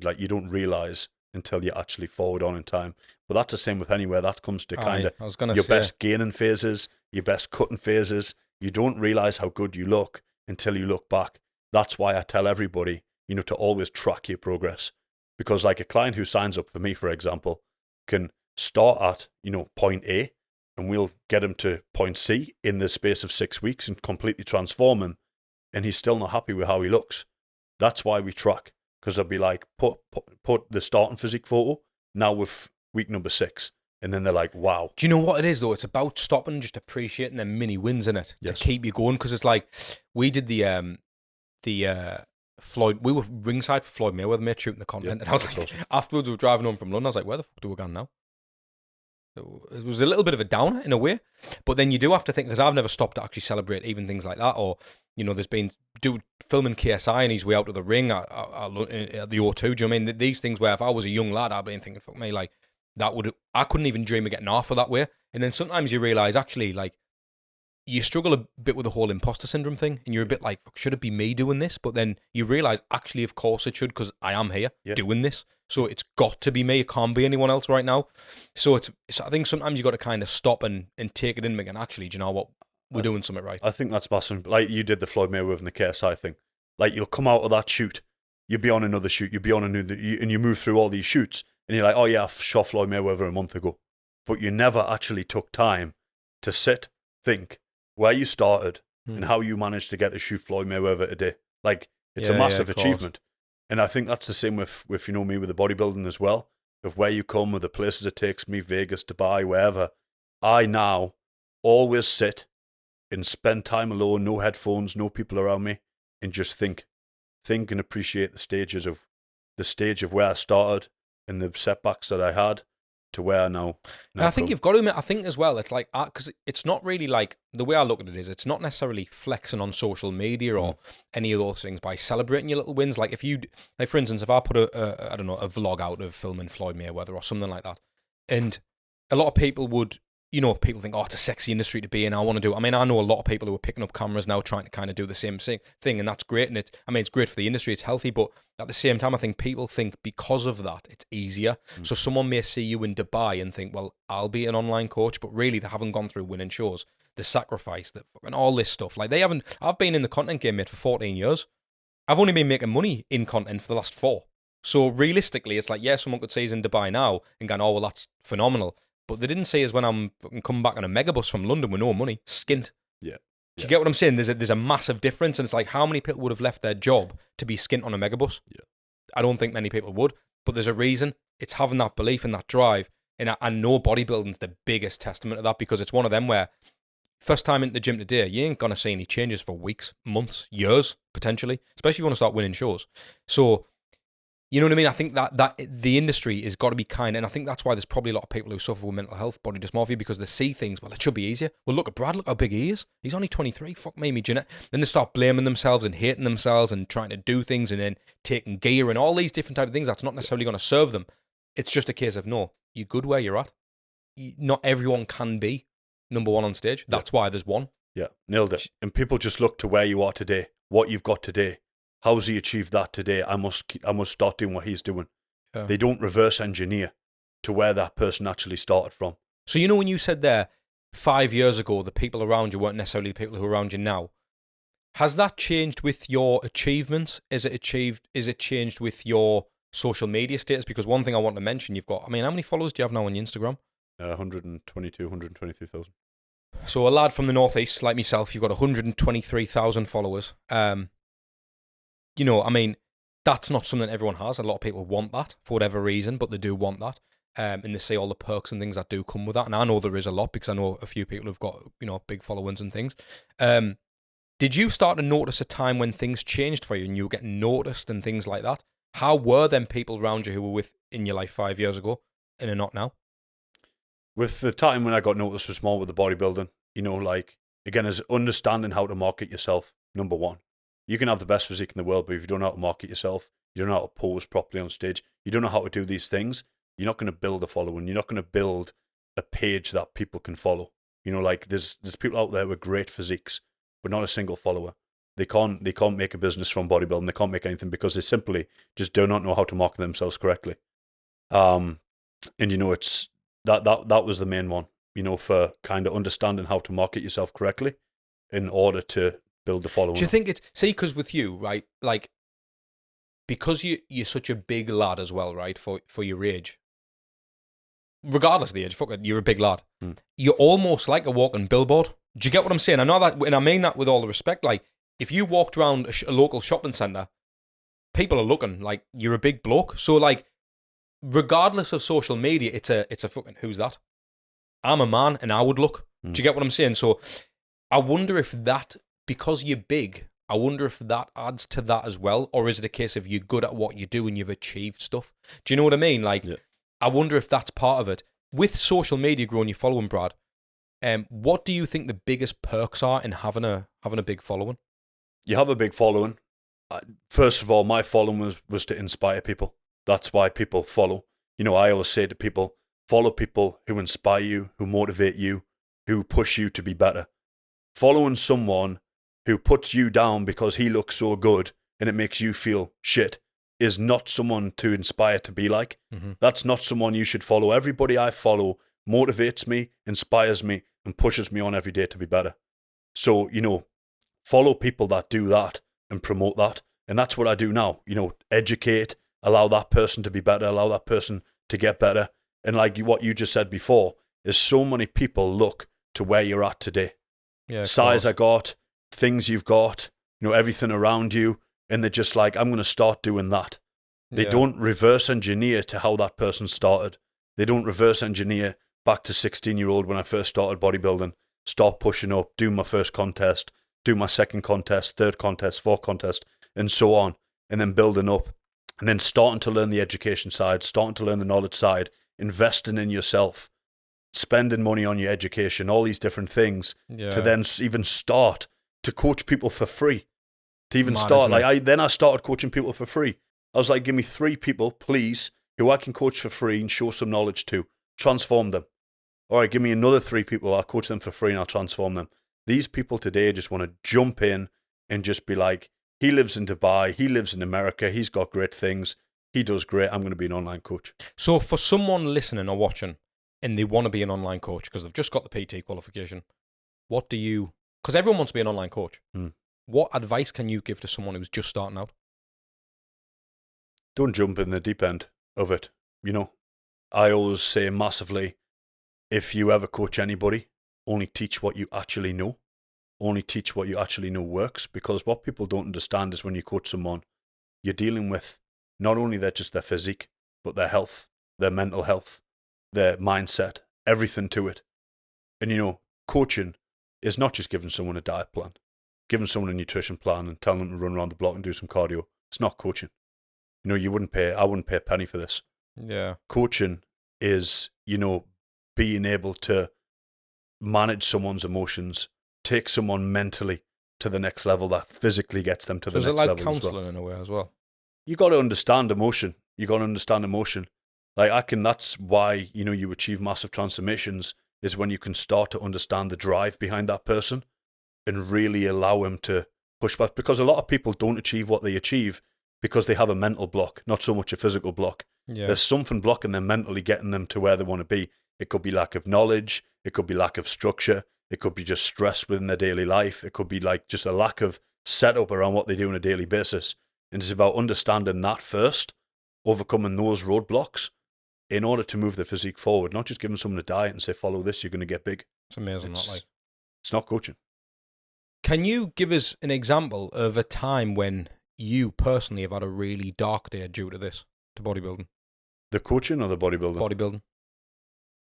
like, you don't realize until you're actually forward on in time. But that's the same with anywhere. That comes to kind of your best gaining phases, your best cutting phases. You don't realize how good you look until you look back. That's why I tell everybody, to always track your progress. Because like a client who signs up for me, for example, can start at, point A, and we'll get him to point C in the space of 6 weeks and completely transform him. And he's still not happy with how he looks. That's why we track. Because I'll be like, put the starting physique photo now with week number 6. And then they're like, wow. Do you know what it is, though? It's about stopping, just appreciating them mini wins in it to keep you going. Because it's like, we did the Floyd, we were ringside for Floyd Mayweather, mate, shooting the content. And I was like, awesome. Afterwards we were driving home from London, I was like, where the fuck do we go now? It was a little bit of a downer in a way. But then you do have to think, because I've never stopped to actually celebrate even things like that. Or, there's been filming KSI and he's way out of the ring at the O2. Do you know what I mean? These things where if I was a young lad, I'd been thinking, fuck me, like, I couldn't even dream of getting off of that way. And then sometimes you realise, actually, like, you struggle a bit with the whole imposter syndrome thing, and you're a bit like, should it be me doing this? But then you realise, actually, of course it should, because I am here doing this. So it's got to be me. It can't be anyone else right now. So I think sometimes you got to kind of stop and take it in again. Actually, do you know what? We're doing something right. I think that's massive. Like you did the Floyd Mayweather and the KSI thing. Like you'll come out of that shoot, you'll be on another shoot, you'll be on another, and you move through all these shoots, and you're like, oh yeah, I shot Floyd Mayweather a month ago. But you never actually took time to sit, think, where you started and how you managed to get to shoot Floyd Mayweather today. Like, it's a massive achievement. And I think that's the same with me with the bodybuilding as well, of where you come, with the places it takes me, Vegas, Dubai, wherever. I now always sit and spend time alone, no headphones, no people around me, and just think and appreciate the stage of where I started and the setbacks that I had to where I now I think you've got to admit, I think as well, it's like, because it's not really like, the way I look at it is, it's not necessarily flexing on social media or any of those things by celebrating your little wins. Like if you, like for instance, if I put a vlog out of filming Floyd Mayweather or something like that, and a lot of people would, people think, oh, it's a sexy industry to be in, I want to do it. I mean, I know a lot of people who are picking up cameras now trying to kind of do the same thing, and that's great, and it's great for the industry, it's healthy, but at the same time, I think people think because of that, it's easier. So someone may see you in Dubai and think, well, I'll be an online coach, but really they haven't gone through winning shows, the sacrifice, and all this stuff. Like I've been in the content game, mate, for 14 years. I've only been making money in content for the last 4. So realistically, it's like, yeah, someone could see us in Dubai now and go, oh, well, that's phenomenal. But they didn't see us when I'm fucking coming back on a megabus from London with no money, skint. Yeah. Do you get what I'm saying? There's a massive difference, and it's like, how many people would have left their job to be skint on a megabus? Yeah. I don't think many people would, but there's a reason. It's having that belief and that drive. And I know bodybuilding's the biggest testament of that, because it's one of them where first time into the gym today, you ain't going to see any changes for weeks, months, years, potentially, especially if you want to start winning shows. So, you know what I mean? I think that the industry has got to be kind, and I think that's why there's probably a lot of people who suffer with mental health, body dysmorphia, because they see things, well, it should be easier. Well, look at Brad, look how big he is. He's only 23, fuck me, Jeanette. Then they start blaming themselves and hating themselves and trying to do things and then taking gear and all these different type of things that's not necessarily going to serve them. It's just a case of, no, you're good where you're at. Not everyone can be number one on stage. That's why there's one. Yeah, nailed it. And people just look to where you are today, what you've got today. How's he achieved that today? I must start doing what he's doing. Yeah. They don't reverse engineer to where that person actually started from. So you know when you said there 5 years ago the people around you weren't necessarily the people who are around you now. Has that changed with your achievements? Is it changed with your social media status? Because one thing I want to mention, you've got, I mean, how many followers do you have now on your Instagram? 123,000. So a lad from the northeast like myself, you've got 123,000 followers. You know, I mean, that's not something everyone has. A lot of people want that for whatever reason, but they do want that. And they see all the perks and things that do come with that. And I know there is a lot, because I know a few people who've got, you know, big followings and things. Did you start to notice a time when things changed for you and you were getting noticed and things like that? How were them people around you who were with in your life 5 years ago and are not now? With the time when I got noticed was more with the bodybuilding. You know, like, again, is understanding how to market yourself, number one. You can have the best physique in the world, but if you don't know how to market yourself, you don't know how to pose properly on stage, you don't know how to do these things, you're not going to build a following. You're not going to build a page that people can follow. You know, like, there's people out there with great physiques, but not a single follower. They can't make a business from bodybuilding. They can't make anything because they simply just do not know how to market themselves correctly. And you know, it's that was the main one. You know, for kind of understanding how to market yourself correctly in order to build the following. Do you think it's, see, because with you, right, like, because you're such a big lad as well, right, for your age, regardless of the age, fuck it, you're a big lad. You're almost like a walking billboard. Do you get what I'm saying? I know that, and I mean that with all the respect. Like, if you walked around a local shopping centre, people are looking like you're a big bloke. So, like, regardless of social media, it's a fucking, who's that? I'm a man and I would look. Do you get what I'm saying? So I wonder if that, because you're big, I wonder if that adds to that as well, or is it a case of you're good at what you do and you've achieved stuff? Do you know what I mean? Like, I wonder if that's part of it. With social media growing your following, Brad, what do you think the biggest perks are in having a big following? You have a big following. First of all, my following was to inspire people. That's why people follow. You know, I always say to people, follow people who inspire you, who motivate you, who push you to be better. Following someone who puts you down because he looks so good and it makes you feel shit is not someone to inspire to be like. That's not someone you should follow. Everybody I follow motivates me, inspires me, and pushes me on every day to be better. So, you know, follow people that do that and promote that. And that's what I do now. You know, educate, allow that person to be better, allow that person to get better. And like what you just said before, is so many people look to where you're at today. Yeah, size I got, things you've got, you know, everything around you. And they're just like, I'm going to start doing that. They don't reverse engineer to how that person started. They don't reverse engineer back to 16-year-old when I first started bodybuilding, start pushing up, do my first contest, do my second contest, third contest, fourth contest, and so on. And then building up. And then starting to learn the education side, starting to learn the knowledge side, investing in yourself, spending money on your education, all these different things, to then even start to coach people for free. To even start, like I started coaching people for free. I was like, give me 3 people, please, who I can coach for free and show some knowledge to, transform them. All right, give me another 3 people, I'll coach them for free and I'll transform them. These people today just want to jump in and just be like, he lives in Dubai, he lives in America, he's got great things, he does great, I'm going to be an online coach. So for someone listening or watching and they want to be an online coach because they've just got the PT qualification, what do you, because everyone wants to be an online coach. What advice can you give to someone who's just starting out? Don't jump in the deep end of it. I always say massively, if you ever coach anybody, only teach what you actually know. Only teach what you actually know works, because what people don't understand is when you coach someone, you're dealing with not only just their physique, but their health, their mental health, their mindset, everything to it. And coaching is not just giving someone a diet plan, giving someone a nutrition plan and telling them to run around the block and do some cardio. It's not coaching. I wouldn't pay a penny for this. Yeah. Coaching is, being able to manage someone's emotions, take someone mentally to the next level that physically gets them to the next level. Is it like counselling in a way as well? You got to understand emotion. That's why, you achieve massive transformations, is when you can start to understand the drive behind that person and really allow him to push back. Because a lot of people don't achieve what they achieve because they have a mental block, not so much a physical block. Yeah. There's something blocking them mentally, getting them to where they want to be. It could be lack of knowledge. It could be lack of structure. It could be just stress within their daily life. It could be like just a lack of setup around what they do on a daily basis. And it's about understanding that first, overcoming those roadblocks in order to move the physique forward, not just giving someone a diet and say, follow this, you're going to get big. It's amazing. It's not coaching. Can you give us an example of a time when you personally have had a really dark day due to this, to bodybuilding? The coaching or the bodybuilding? Bodybuilding.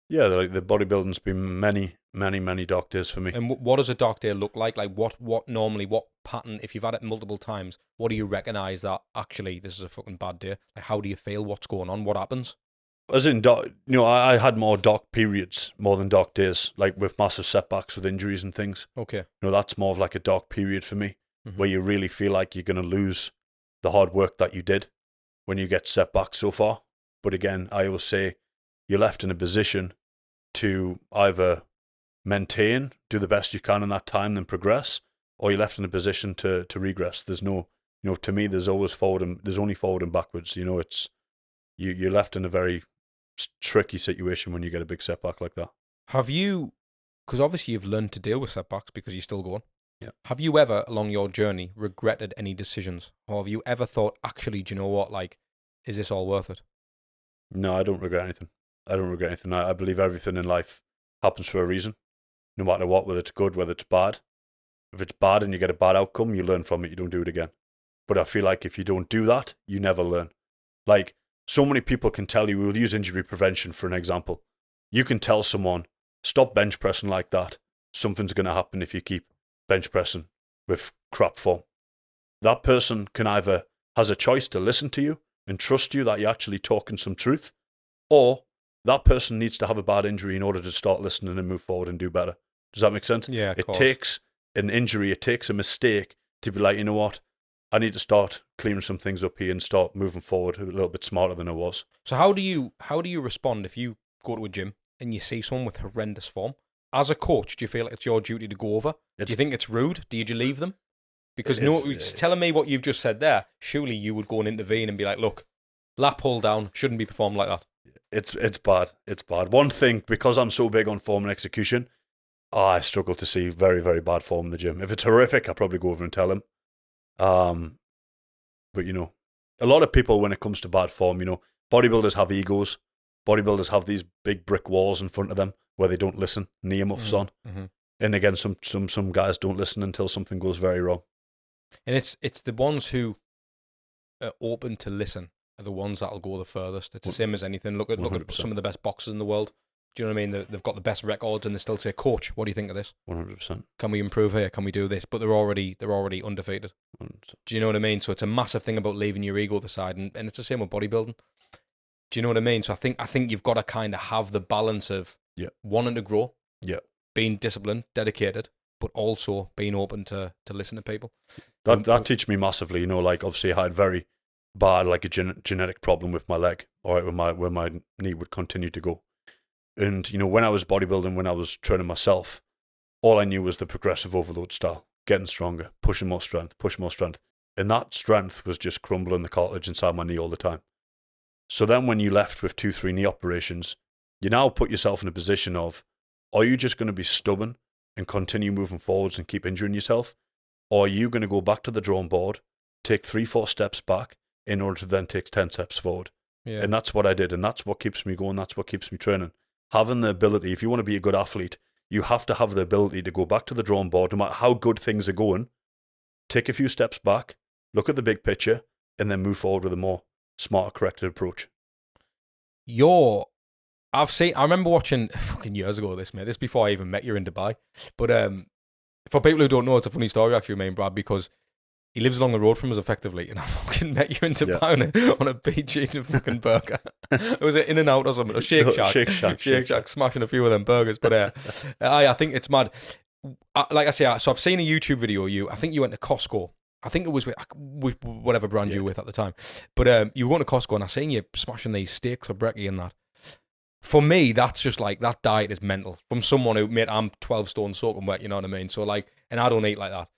Yeah, the bodybuilding's been many, many, many dark days for me. And what does a dark day look like? Like what pattern, if you've had it multiple times, what do you recognise that actually this is a fucking bad day? Like how do you feel? What's going on? What happens? As in, I had more dark periods more than dark days, like with massive setbacks with injuries and things. Okay. That's more of like a dark period for me, where you really feel like you're going to lose the hard work that you did when you get setbacks so far. But again, I always say you're left in a position to either maintain, do the best you can in that time, then progress, or you're left in a position to regress. There's no, to me, there's always there's only forward and backwards. It's you're left in a very tricky situation when you get a big setback like that. Have you, because obviously you've learned to deal with setbacks because you're still going. Yeah. Have you ever, along your journey, regretted any decisions? Or have you ever thought, actually, do you know what, like, is this all worth it? No, I don't regret anything. I believe everything in life happens for a reason, no matter what, whether it's good, whether it's bad. If it's bad and you get a bad outcome, you learn from it, you don't do it again. But I feel like if you don't do that, you never learn. Like, so many people can tell you, we'll use injury prevention for an example. You can tell someone, stop bench pressing like that. Something's going to happen if you keep bench pressing with crap form. That person has a choice to listen to you and trust you that you're actually talking some truth, or that person needs to have a bad injury in order to start listening and move forward and do better. Does that make sense? Yeah, it takes an injury, it takes a mistake to be like, you know what? I need to start clearing some things up here and start moving forward a little bit smarter than I was. So how do you respond if you go to a gym and you see someone with horrendous form? As a coach, do you feel like it's your duty to go over? Do you think it's rude? Do you leave them? Because it's telling me what you've just said there. Surely you would go and intervene and be like, look, lat pull down, shouldn't be performed like that. It's bad. It's bad. One thing, because I'm so big on form and execution, I struggle to see very, very bad form in the gym. If it's horrific, I'll probably go over and tell him. But a lot of people, when it comes to bad form, bodybuilders have egos. Bodybuilders have these big brick walls in front of them where they don't listen, earmuffs on. Mm-hmm. And again, some guys don't listen until something goes very wrong. And it's the ones who are open to listen are the ones that'll go the furthest. It's the same as anything. Look at some of the best boxers in the world. Do you know what I mean? They've got the best records, and they still say, "Coach, what do you think of this? 100%. Can we improve here? Can we do this?" But they're already undefeated. 100%. Do you know what I mean? So it's a massive thing about leaving your ego to the side, and it's the same with bodybuilding. Do you know what I mean? So I think you've got to kind of have the balance of wanting to grow, being disciplined, dedicated, but also being open to listen to people. That teach me massively. Like obviously I had very bad, like a genetic problem with my leg, or where my knee would continue to go. And, when I was bodybuilding, when I was training myself, all I knew was the progressive overload style, getting stronger, pushing more strength. And that strength was just crumbling the cartilage inside my knee all the time. So then when you left with 2-3 knee operations, you now put yourself in a position of, are you just going to be stubborn and continue moving forwards and keep injuring yourself? or are you going to go back to the drawing board, take 3-4 steps back in order to then take 10 steps forward? Yeah. And that's what I did, and that's what keeps me going. That's what keeps me training. Having the ability, if you want to be a good athlete, you have to have the ability to go back to the drawing board, no matter how good things are going, take a few steps back, look at the big picture, and then move forward with a more smarter, corrected approach. I remember watching fucking years ago this before I even met you in Dubai. But for people who don't know, it's a funny story actually, mate, Brad, because he lives along the road from us effectively, and I fucking met you in Dubai on a beach eating a fucking burger. It was an In-N-Out or something, a Shake Shack. Shake Shack, smashing a few of them burgers. But I think it's mad. Like I say, so I've seen a YouTube video of you. I think you went to Costco. I think it was with whatever brand you were with at the time. But you were going to Costco, and I seen you smashing these steaks for brekkie and that. For me, that's just like, that diet is mental. From someone who, mate, I'm 12 stone soaking wet, you know what I mean? So like, and I don't eat like that.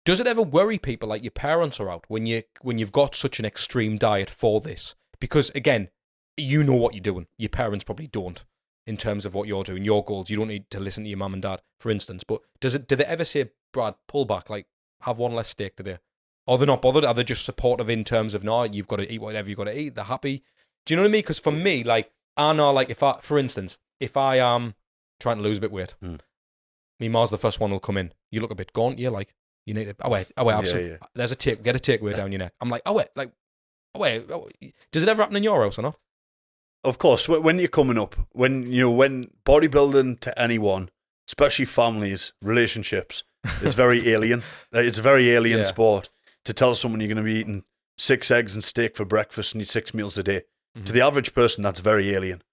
Does it ever worry people like your parents are out when you've got such an extreme diet for this? Because again, you know what you're doing. Your parents probably don't in terms of what you're doing, your goals. You don't need to listen to your mum and dad, for instance. But do they ever say, Brad, pull back, like have one less steak today? Or they're not bothered? Are they just supportive in terms of, no, you've got to eat whatever you've got to eat? They're happy. Do you know what I mean? Because for me, like, I know, like, for instance, if I am trying to lose a bit of weight, me Mars the first one will come in. You look a bit gaunt. You're like, you need to. Oh wait. There's a get a takeaway down your neck. I'm like, oh wait. Does it ever happen in your house or not? Of course, when you're coming up, when bodybuilding to anyone, especially families, relationships, is very alien. It's a very alien sport to tell someone you're going to be eating 6 eggs and steak for breakfast and eat 6 meals a day. To the average person, that's very alien.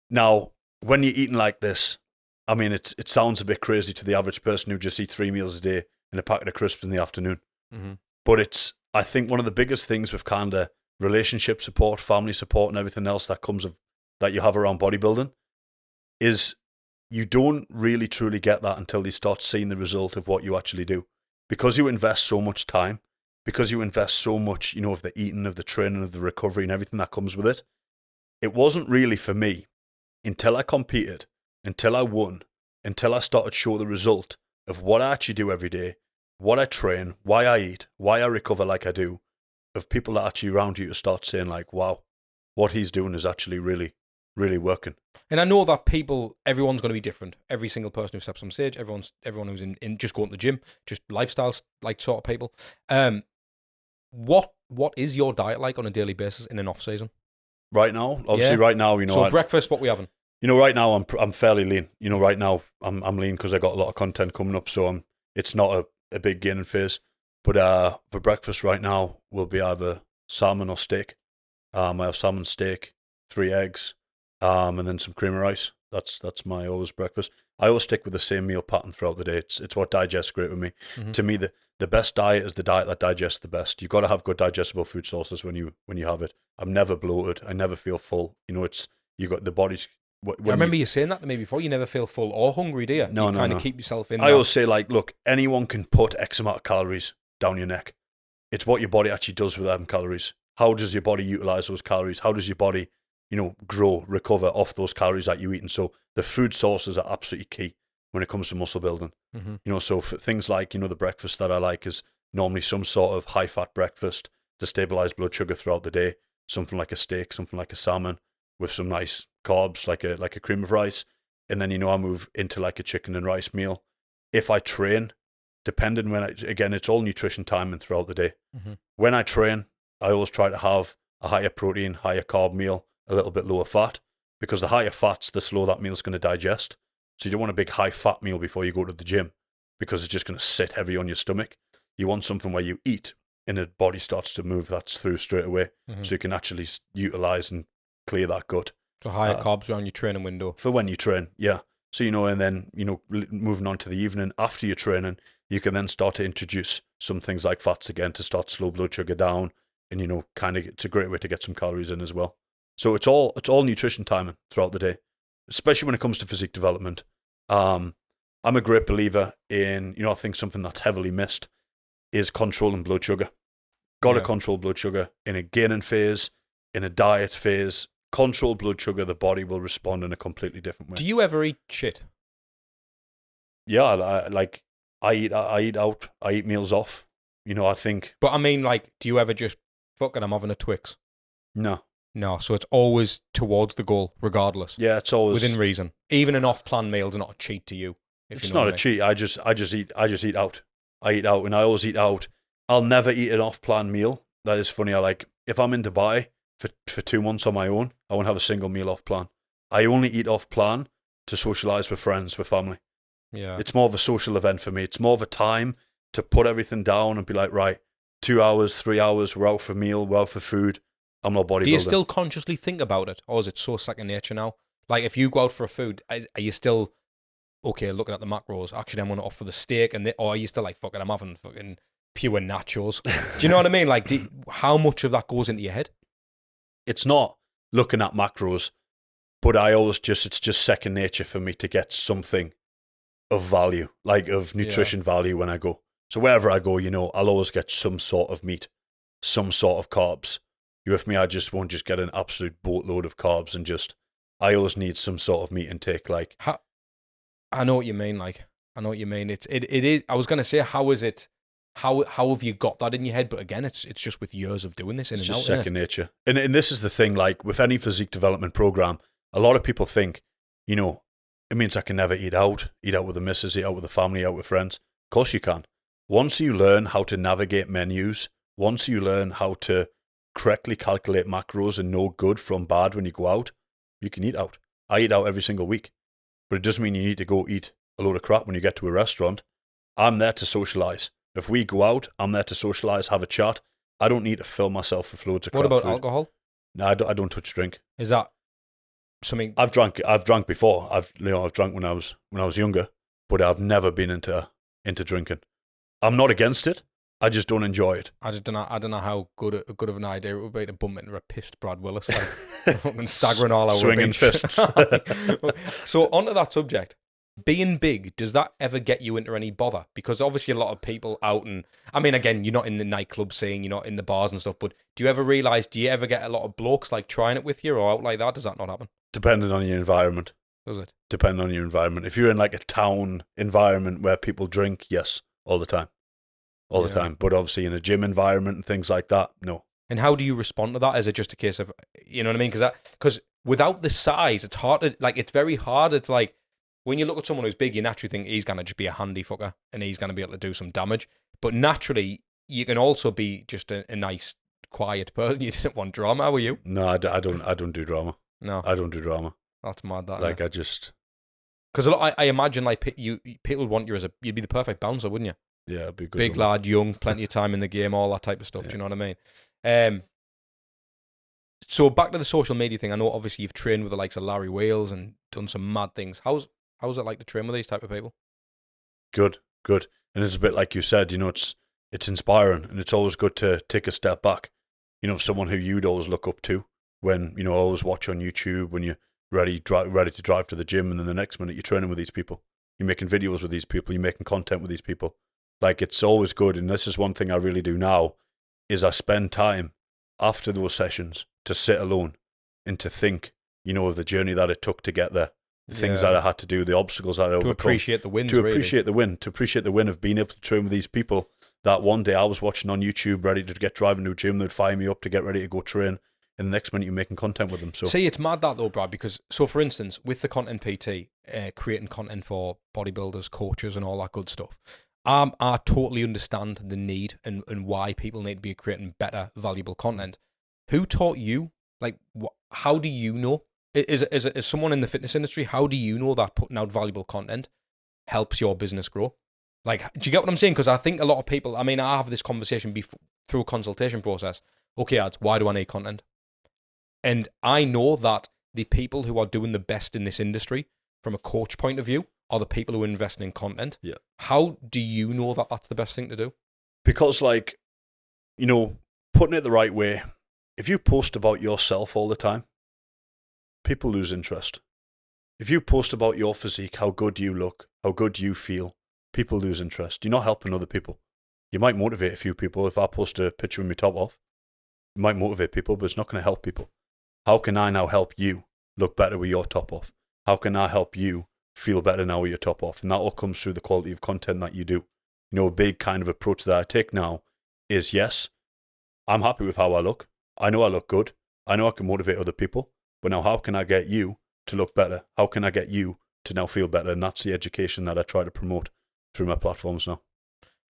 Now, when you're eating like this, I mean, it sounds a bit crazy to the average person who just eats 3 meals a day and a packet of crisps in the afternoon. But I think one of the biggest things with kind of relationship support, family support, and everything else that you have around bodybuilding is you don't really truly get that until you start seeing the result of what you actually do. Because you invest so much time, because you invest so much, of the eating, of the training, of the recovery and everything that comes with it. It wasn't really for me until I competed, until I won, until I started to show the result of what I actually do every day, what I train, why I eat, why I recover like I do, of people that actually around you to start saying like, wow, what he's doing is actually really, really working. And I know that everyone's going to be different. Every single person who steps on stage, everyone who's in just going to the gym, just lifestyles like sort of people. What is your diet like on a daily basis in an off season? Right now, obviously, right now, So breakfast, what we having? Right now I'm fairly lean. Right now I'm lean because I got a lot of content coming up, so it's not a big gaining phase. But for breakfast right now will be either salmon or steak. I have salmon steak, 3 eggs, and then some cream of rice. That's my always breakfast. I always stick with the same meal pattern throughout the day. It's what digests great with me. To me, the best diet is the diet that digests the best. You've got to have good digestible food sources when you have it. I'm never bloated. I never feel full. You got the body's. I remember you saying that to me before. You never feel full or hungry, do you? No, you kind of keep yourself in. I always say, like, look, anyone can put X amount of calories down your neck. It's what your body actually does with them calories. How does your body utilize those calories? How does your body, grow, recover off those calories that you're eating? So the food sources are absolutely key when it comes to muscle building. So for things like, the breakfast that I like is normally some sort of high-fat breakfast to stabilize blood sugar throughout the day. Something like a steak, something like a salmon with some nice carbs, like a cream of rice. And then, I move into like a chicken and rice meal. If I train, depending again, it's all nutrition timing throughout the day. When I train, I always try to have a higher protein, higher carb meal, a little bit lower fat, because the higher fats, the slower that meal's going to digest. So you don't want a big high fat meal before you go to the gym, because it's just going to sit heavy on your stomach. You want something where you eat and the body starts to move that's through straight away, so you can actually utilize and clear that gut. So higher carbs around your training window. For when you train, yeah. So, and then, moving on to the evening after your training, you can then start to introduce some things like fats again to start slow blood sugar down. And, kind of, it's a great way to get some calories in as well. So it's all nutrition timing throughout the day, especially when it comes to physique development. I'm a great believer in, I think something that's heavily missed is controlling blood sugar. Got to control blood sugar in a gaining phase, in a diet phase. Control blood sugar, the body will respond in a completely different way. Do you ever eat shit? Yeah, I eat out. I eat meals off. You know, I think. But I mean, like, do you ever just, fuck it, I'm having a Twix? No. No, so it's always towards the goal, regardless. Yeah, it's always within reason. Even an off-plan meal is not a cheat to you. It's not a cheat. I just eat out. I eat out, and I always eat out. I'll never eat an off-plan meal. That is funny. If I'm in Dubai for 2 months on my own, I won't have a single meal off-plan. I only eat off-plan to socialise with friends, with family. Yeah. It's more of a social event for me. It's more of a time to put everything down and be like, right, 2 hours, 3 hours, we're out for meal, we're out for food. I'm not bodybuilding. Do you still consciously think about it, or is it so second nature now? Like, if you go out for a food, are you still, okay, looking at the macros, actually I'm going to opt for the steak, or are you still like, fuck it, I'm having fucking pure nachos? Do you know what I mean? Like, how much of that goes into your head? It's not looking at macros, but it's just second nature for me to get something of value, like of nutrition value when I go. So wherever I go, you know, I'll always get some sort of meat, some sort of carbs. You with me? I just won't just get an absolute boatload of carbs and I always need some sort of meat intake. Like, I know what you mean. Like, I know what you mean. It is. I was gonna say, how is it? How have you got that in your head? But again, it's just with years of doing this in it's and just out. Second nature. And this is the thing. Like with any physique development program, a lot of people think, you know, it means I can never eat out with the missus, eat out with the family, out with friends. Of course you can. Once you learn how to navigate menus, once you learn how to correctly calculate macros and know good from bad when you go out, you can eat out. I eat out every single week, but it doesn't mean you need to go eat a load of crap when you get to a restaurant. I'm there to socialise. If we go out, I'm there to socialise, have a chat. I don't need to fill myself with loads of crap. What about food. alcohol? No, I don't touch drink. Is that something? I've drunk before. I've drunk when I was younger, but I've never been into drinking. I'm not against it. I just don't enjoy it. I don't know how good of an idea it would be to bump into a pissed Brad Willis, like fucking staggering all over swinging beach. fists. So onto that subject, being big, does that ever get you into any bother? Because obviously a lot of people out, and I mean, again, you're not in the nightclub scene, you're not in the bars and stuff, but do you ever get a lot of blokes like trying it with you or out like that? Does that not happen? Depending on your environment. Does it? Depending on your environment. If you're in like a town environment where people drink, yes, all the time. All the time. But obviously in a gym environment and things like that, no. And how do you respond to that? Is it just a case of, you know what I mean? Because without the size, it's hard to, like, it's very hard. It's like, when you look at someone who's big, you naturally think he's going to just be a handy fucker and he's going to be able to do some damage. But naturally, you can also be just a nice, quiet person. You didn't want drama, were you? No, I don't do drama. No. I don't do drama. That's mad, that. Like, I just... Because I imagine, like, people would want you you'd be the perfect bouncer, wouldn't you? Yeah, it'd be good. Big lad, young, plenty of time in the game, all that type of stuff. Yeah. Do you know what I mean? So back to the social media thing. I know obviously you've trained with the likes of Larry Wales and done some mad things. How's it like to train with these type of people? Good. And it's a bit like you said, you know, it's inspiring and it's always good to take a step back. You know, someone who you'd always look up to when, you know, always watch on YouTube when you're ready to drive to the gym, and then the next minute you're training with these people. You're making videos with these people. You're making content with these people. Like, it's always good, and this is one thing I really do now, is I spend time after those sessions to sit alone and to think, you know, of the journey that it took to get there, the things that I had to do, the obstacles that I overcome. To appreciate the wins, to appreciate the win of being able to train with these people that one day I was watching on YouTube, ready to get driving to a gym, they'd fire me up to get ready to go train, and the next minute you're making content with them. So see, it's mad that though, Brad, because, so for instance, with the content PT, creating content for bodybuilders, coaches, and all that good stuff, I totally understand the need and why people need to be creating better, valuable content. Who taught you? Like, how do you know? Is someone in the fitness industry, how do you know that putting out valuable content helps your business grow? Like, do you get what I'm saying? Because I think a lot of people, I mean, I have this conversation through a consultation process. Okay, ads, why do I need content? And I know that the people who are doing the best in this industry, from a coach point of view, are the people who are investing in content. Yeah. How do you know that that's the best thing to do? Because, like, you know, putting it the right way, if you post about yourself all the time, people lose interest. If you post about your physique, how good you look, how good you feel, people lose interest. You're not helping other people. You might motivate a few people. If I post a picture with my top off, it might motivate people, but it's not going to help people. How can I now help you look better with your top off? How can I help you feel better now with your top off? And that all comes through the quality of content that you do. You know, a big kind of approach that I take now is, yes, I'm happy with how I look. I know I look good. I know I can motivate other people. But now how can I get you to look better? How can I get you to now feel better? And that's the education that I try to promote through my platforms now.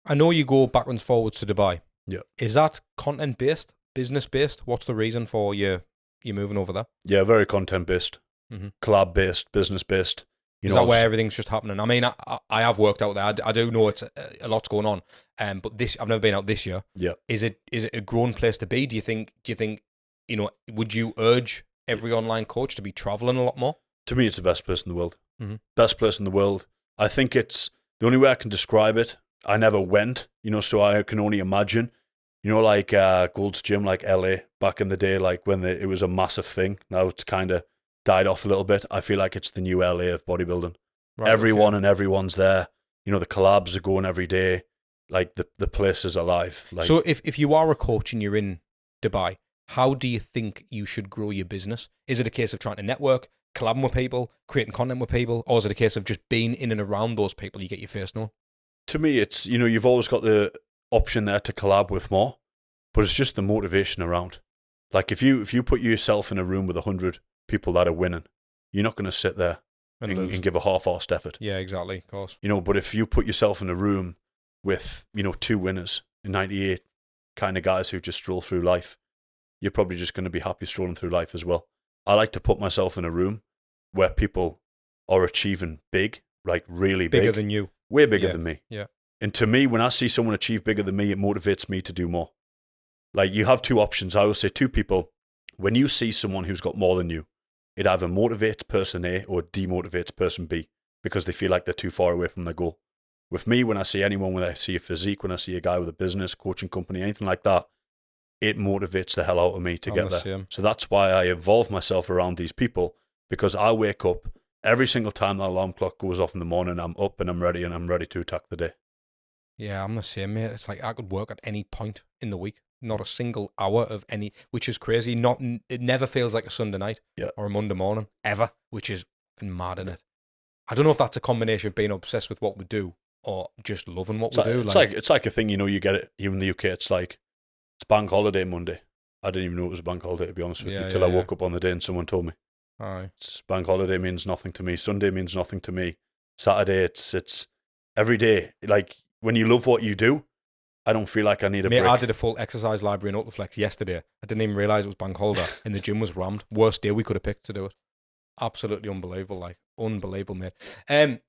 I know you go backwards forwards to Dubai. Yeah. Is that content based, business based? What's the reason for you moving over there? Yeah, very content based, Mm-hmm. collab based, business based. Is that where everything's just happening? I mean, I have worked out there. I do know it's a lot's going on. But I've never been out this year. Yeah. Is it a grown place to be? Do you think would you urge every online coach to be traveling a lot more? To me, it's the best place in the world. Mm-hmm. Best place in the world. I think it's the only way I can describe it. I never went, so I can only imagine. Like Gold's Gym, like LA back in the day, like when it was a massive thing. Now it's kind of died off a little bit. I feel like it's the new LA of bodybuilding. Right, and everyone's there. The collabs are going every day. Like the place is alive. Like, so if you are a coach and you're in Dubai, how do you think you should grow your business? Is it a case of trying to network, collabing with people, creating content with people, or is it a case of just being in and around those people you get your face known? To me, it's, you've always got the option there to collab with more, but it's just the motivation around. Like if you put yourself in a room with 100 people that are winning, you're not going to sit there and give a half-assed effort. Yeah, exactly, of course. But if you put yourself in a room with, 2 winners in 98 kind of guys who just stroll through life, you're probably just going to be happy strolling through life as well. I like to put myself in a room where people are achieving big, like really big. Bigger than you. Way bigger than me. Yeah. And to me, when I see someone achieve bigger than me, it motivates me to do more. Like, you have two options. I always say two people, when you see someone who's got more than you, it either motivates person A or demotivates person B because they feel like they're too far away from their goal. With me, when I see anyone, when I see a physique, when I see a guy with a business, coaching company, anything like that, it motivates the hell out of me to get there. Same. So that's why I evolve myself around these people, because I wake up every single time that alarm clock goes off in the morning, I'm up and I'm ready to attack the day. Yeah, I'm the same, mate. It's like I could work at any point in the week. Not a single hour of any, which is crazy. It never feels like a Sunday night or a Monday morning, ever, which is mad, isn't it? I don't know if that's a combination of being obsessed with what we do or just loving what we do. It's like a thing, you get it, even in the UK, it's like, it's bank holiday Monday. I didn't even know it was a bank holiday, to be honest with you, until I woke up on the day and someone told me. Aye. It's bank holiday means nothing to me. Sunday means nothing to me. Saturday, it's every day. Like, when you love what you do, I don't feel like I need a break. I did a full exercise library in Ultraflex yesterday. I didn't even realise it was bank holiday and the gym was rammed. Worst day we could have picked to do it. Absolutely unbelievable, unbelievable, mate.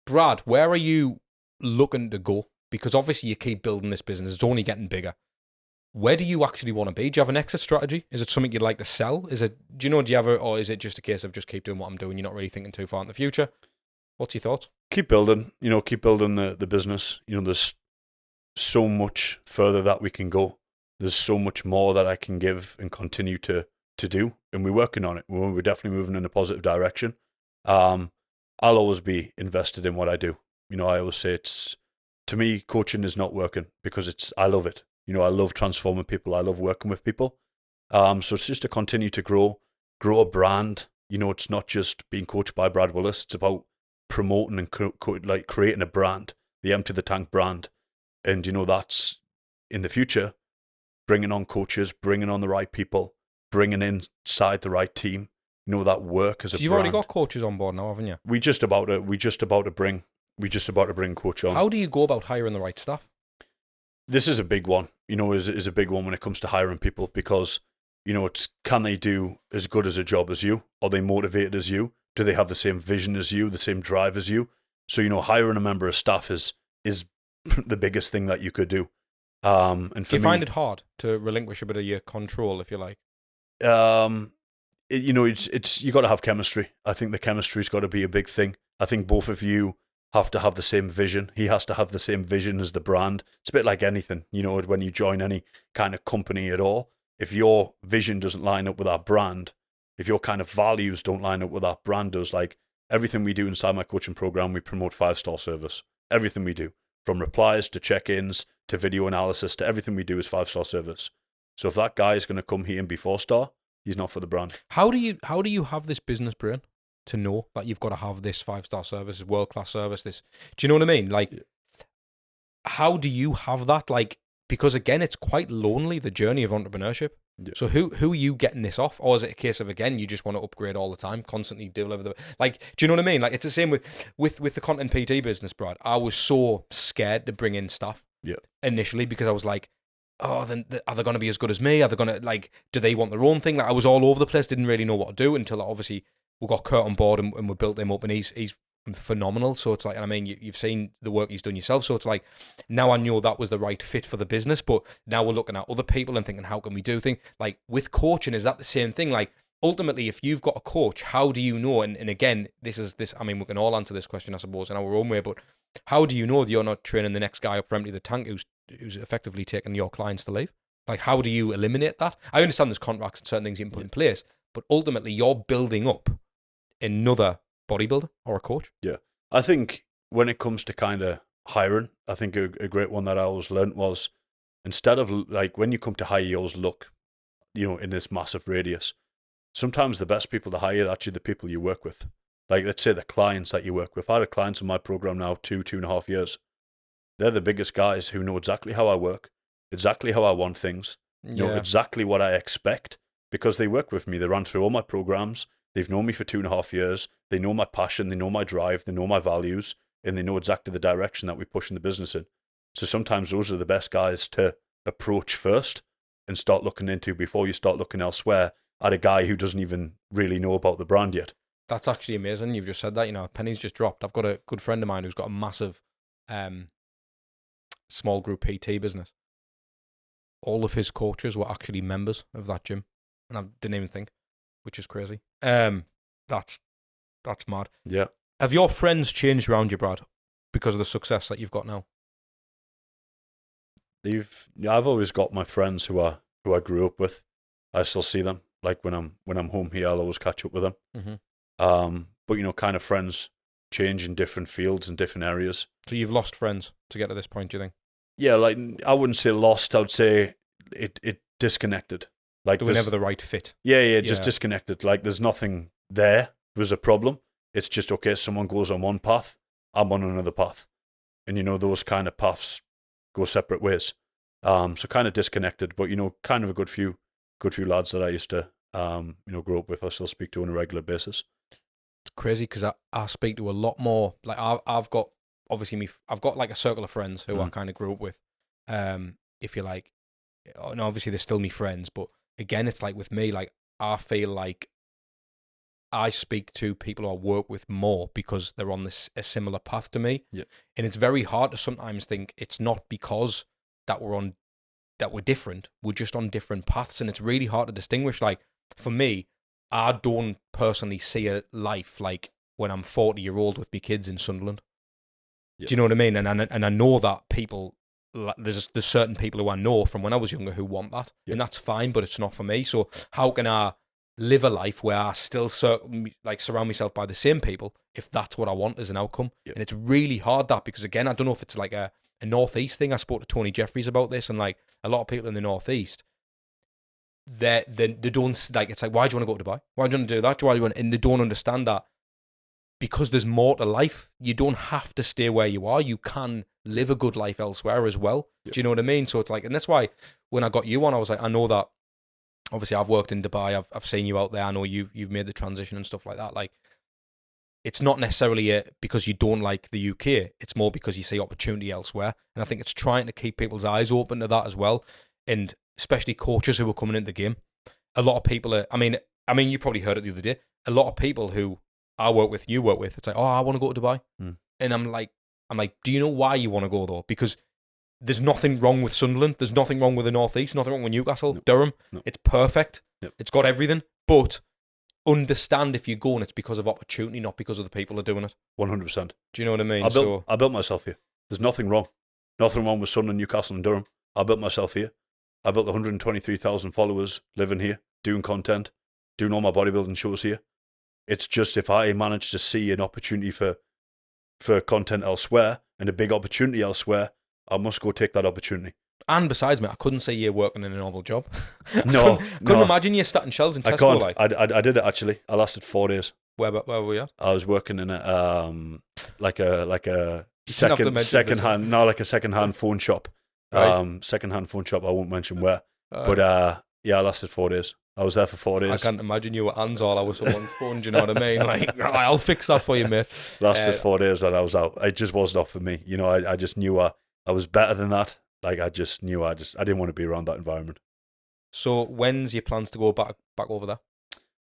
Brad, where are you looking to go? Because obviously you keep building this business. It's only getting bigger. Where do you actually want to be? Do you have an exit strategy? Is it something you'd like to sell? Do you have or is it just a case of just keep doing what I'm doing? You're not really thinking too far in the future? What's your thoughts? Keep building, the business. There's so much further that we can go. There's so much more that I can give and continue to do. And we're working on it. We're definitely moving in a positive direction. I'll always be invested in what I do. I always say to me, coaching is not working because I love it. I love transforming people. I love working with people. So it's just to continue to grow a brand. It's not just being coached by Brad Willis. It's about promoting and creating a brand, the Empty the Tank brand. And, that's in the future, bringing on coaches, bringing on the right people, bringing inside the right team, that work as a brand. You've already got coaches on board now, haven't you? We just about to bring coach on. How do you go about hiring the right staff? This is a big one, is a big one when it comes to hiring people because, can they do as good as a job as you? Are they motivated as you? Do they have the same vision as you, the same drive as you? So, hiring a member of staff is the biggest thing that you could do. And for do you find it hard to relinquish a bit of your control, if you like? It's you got to have chemistry. I think the chemistry's got to be a big thing. I think both of you have to have the same vision. He has to have the same vision as the brand. It's a bit like anything, when you join any kind of company at all. If your vision doesn't line up with our brand, if your kind of values don't line up with our brand does, like everything we do inside my coaching program, we promote 5-star service. Everything we do, from replies to check-ins to video analysis to everything we do is 5-star service. So if that guy is going to come here and be 4-star, he's not for the brand. How do you have this business brain to know that you've got to have this 5-star service, this world-class service? Do you know what I mean? Like, how do you have that? Like, because again, it's quite lonely, the journey of entrepreneurship. Yeah. So who are you getting this off? Or is it a case of, again, you just want to upgrade all the time, constantly deliver the, like, do you know what I mean? Like, it's the same with the content PT business, Brad. I was so scared to bring in staff initially because I was like, oh, then are they going to be as good as me? Are they going to, like, do they want their own thing? Like, I was all over the place, didn't really know what to do until obviously we got Kurt on board and we built him up, and he's phenomenal. So it's like, and I mean, you've seen the work he's done yourself. So it's like, now I know that was the right fit for the business, but now we're looking at other people and thinking, how can we do things? Like with coaching, is that the same thing? Like ultimately, if you've got a coach, how do you know? And again, I mean, we can all answer this question, I suppose, in our own way, but how do you know that you're not training the next guy up for empty the tank who's effectively taking your clients to leave? Like, how do you eliminate that? I understand there's contracts and certain things you can put in place, but ultimately you're building up another bodybuilder or a coach. Yeah. I think when it comes to kind of hiring, I think a great one that I always learned was, instead of like when you come to hire, you always look, in this massive radius. Sometimes the best people to hire are actually the people you work with. Like, let's say the clients that you work with. I had clients in my program now 2.5 years. They're the biggest guys who know exactly how I work, exactly how I want things, know exactly what I expect, because they work with me. They ran through all my programs. They've known me for 2.5 years. They know my passion. They know my drive. They know my values, and they know exactly the direction that we're pushing the business in. So sometimes those are the best guys to approach first and start looking into before you start looking elsewhere at a guy who doesn't even really know about the brand yet. That's actually amazing. You've just said that, pennies just dropped. I've got a good friend of mine who's got a massive small group PT business. All of his coaches were actually members of that gym, and I didn't even think, which is crazy. That's mad. Yeah. Have your friends changed around you, Brad, because of the success that you've got now? I've always got my friends who I grew up with. I still see them. Like when I'm home here, I'll always catch up with them. Mm-hmm. But kind of friends change in different fields and different areas. So you've lost friends to get to this point, do you think? Yeah, like I wouldn't say lost. I would say it disconnected. Like they were never the right fit. Yeah, just disconnected. Like there's nothing there. Was a problem. It's just, okay, someone goes on one path, I'm on another path. And those kind of paths go separate ways. So kind of disconnected, but kind of a good few lads that I used to grow up with, I still speak to on a regular basis. It's crazy because I speak to a lot more. Like I've got I've got like a circle of friends who I kind of grew up with. If you like, and obviously they're still me friends, but again, it's like with me, like I feel like I speak to people who I work with more because they're on a similar path to me. Yeah. And it's very hard to sometimes think it's not because that we're different. We're just on different paths, and it's really hard to distinguish. Like for me, I don't personally see a life like when I'm 40-year-old with my kids in Sunderland. Yeah. Do you know what I mean? And I know that people, there's certain people who I know from when I was younger who want that, and that's fine, but it's not for me. So how can I live a life where I still surround myself by the same people if that's what I want as an outcome? And it's really hard, that, because again, I don't know if it's like a Northeast thing. I spoke to Tony Jeffries about this, and like a lot of people in the Northeast, they don't, like, it's like, why do you want to go to Dubai? Why do you want to do that? And they don't understand that because there's more to life. You don't have to stay where you are. You can live a good life elsewhere as well. Do you know what I mean? So it's like, and that's why when I got you on, I was like, I know that obviously I've worked in Dubai. I've seen you out there. I know you've made the transition and stuff like that. Like, it's not necessarily because you don't like the UK. It's more because you see opportunity elsewhere. And I think it's trying to keep people's eyes open to that as well. And especially coaches who are coming into the game. A lot of people are, I mean, you probably heard it the other day. A lot of people who I work with, you work with, it's like, oh, I want to go to Dubai. And I'm like, do you know why you want to go though? Because there's nothing wrong with Sunderland. There's nothing wrong with the Northeast. Nothing wrong with Newcastle, Durham. No. It's perfect. Yep. It's got everything. But understand if you go and it's because of opportunity, not because of the people who are doing it. 100%. Do you know what I mean? I built myself here. There's nothing wrong. Nothing wrong with Sunderland, Newcastle and Durham. I built myself here. I built 123,000 followers living here, doing content, doing all my bodybuilding shows here. It's just if I manage to see an opportunity for content elsewhere and a big opportunity elsewhere, I must go take that opportunity. And besides, mate, I couldn't see you working in a normal job. No, couldn't imagine you starting shelves in Tesco. I can't. I did it actually. I lasted 4 days. Where were you at? I was working in a like a didn't have to mention second-hand, not like a second-hand phone shop. Right. Second-hand phone shop. I won't mention where. Uh, But yeah, I lasted 4 days. I was there for 4 days. I can't imagine you were hands all over someone's phone. Do you know what I mean? Like, I'll fix that for you, mate. Lasted 4 days and I was out. It just wasn't off for me. You know, I just knew I was better than that. Like, I just knew I didn't want to be around that environment. So when's your plans to go back over there?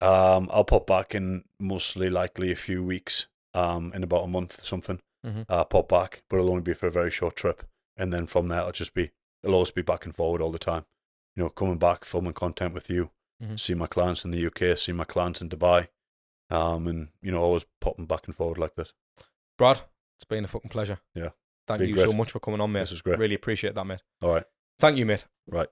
I'll pop back in mostly likely a few weeks. In about a month or something. Pop back, but it'll only be for a very short trip. And then from there, it'll always be back and forward all the time. You know, coming back, filming content with you, see my clients in the UK, see my clients in Dubai, and, you know, always popping back and forward like this. Brad, it's been a fucking pleasure. Yeah. Thank you so much for coming on, mate. This is great. Really appreciate that, mate. All right. Thank you, mate. Right.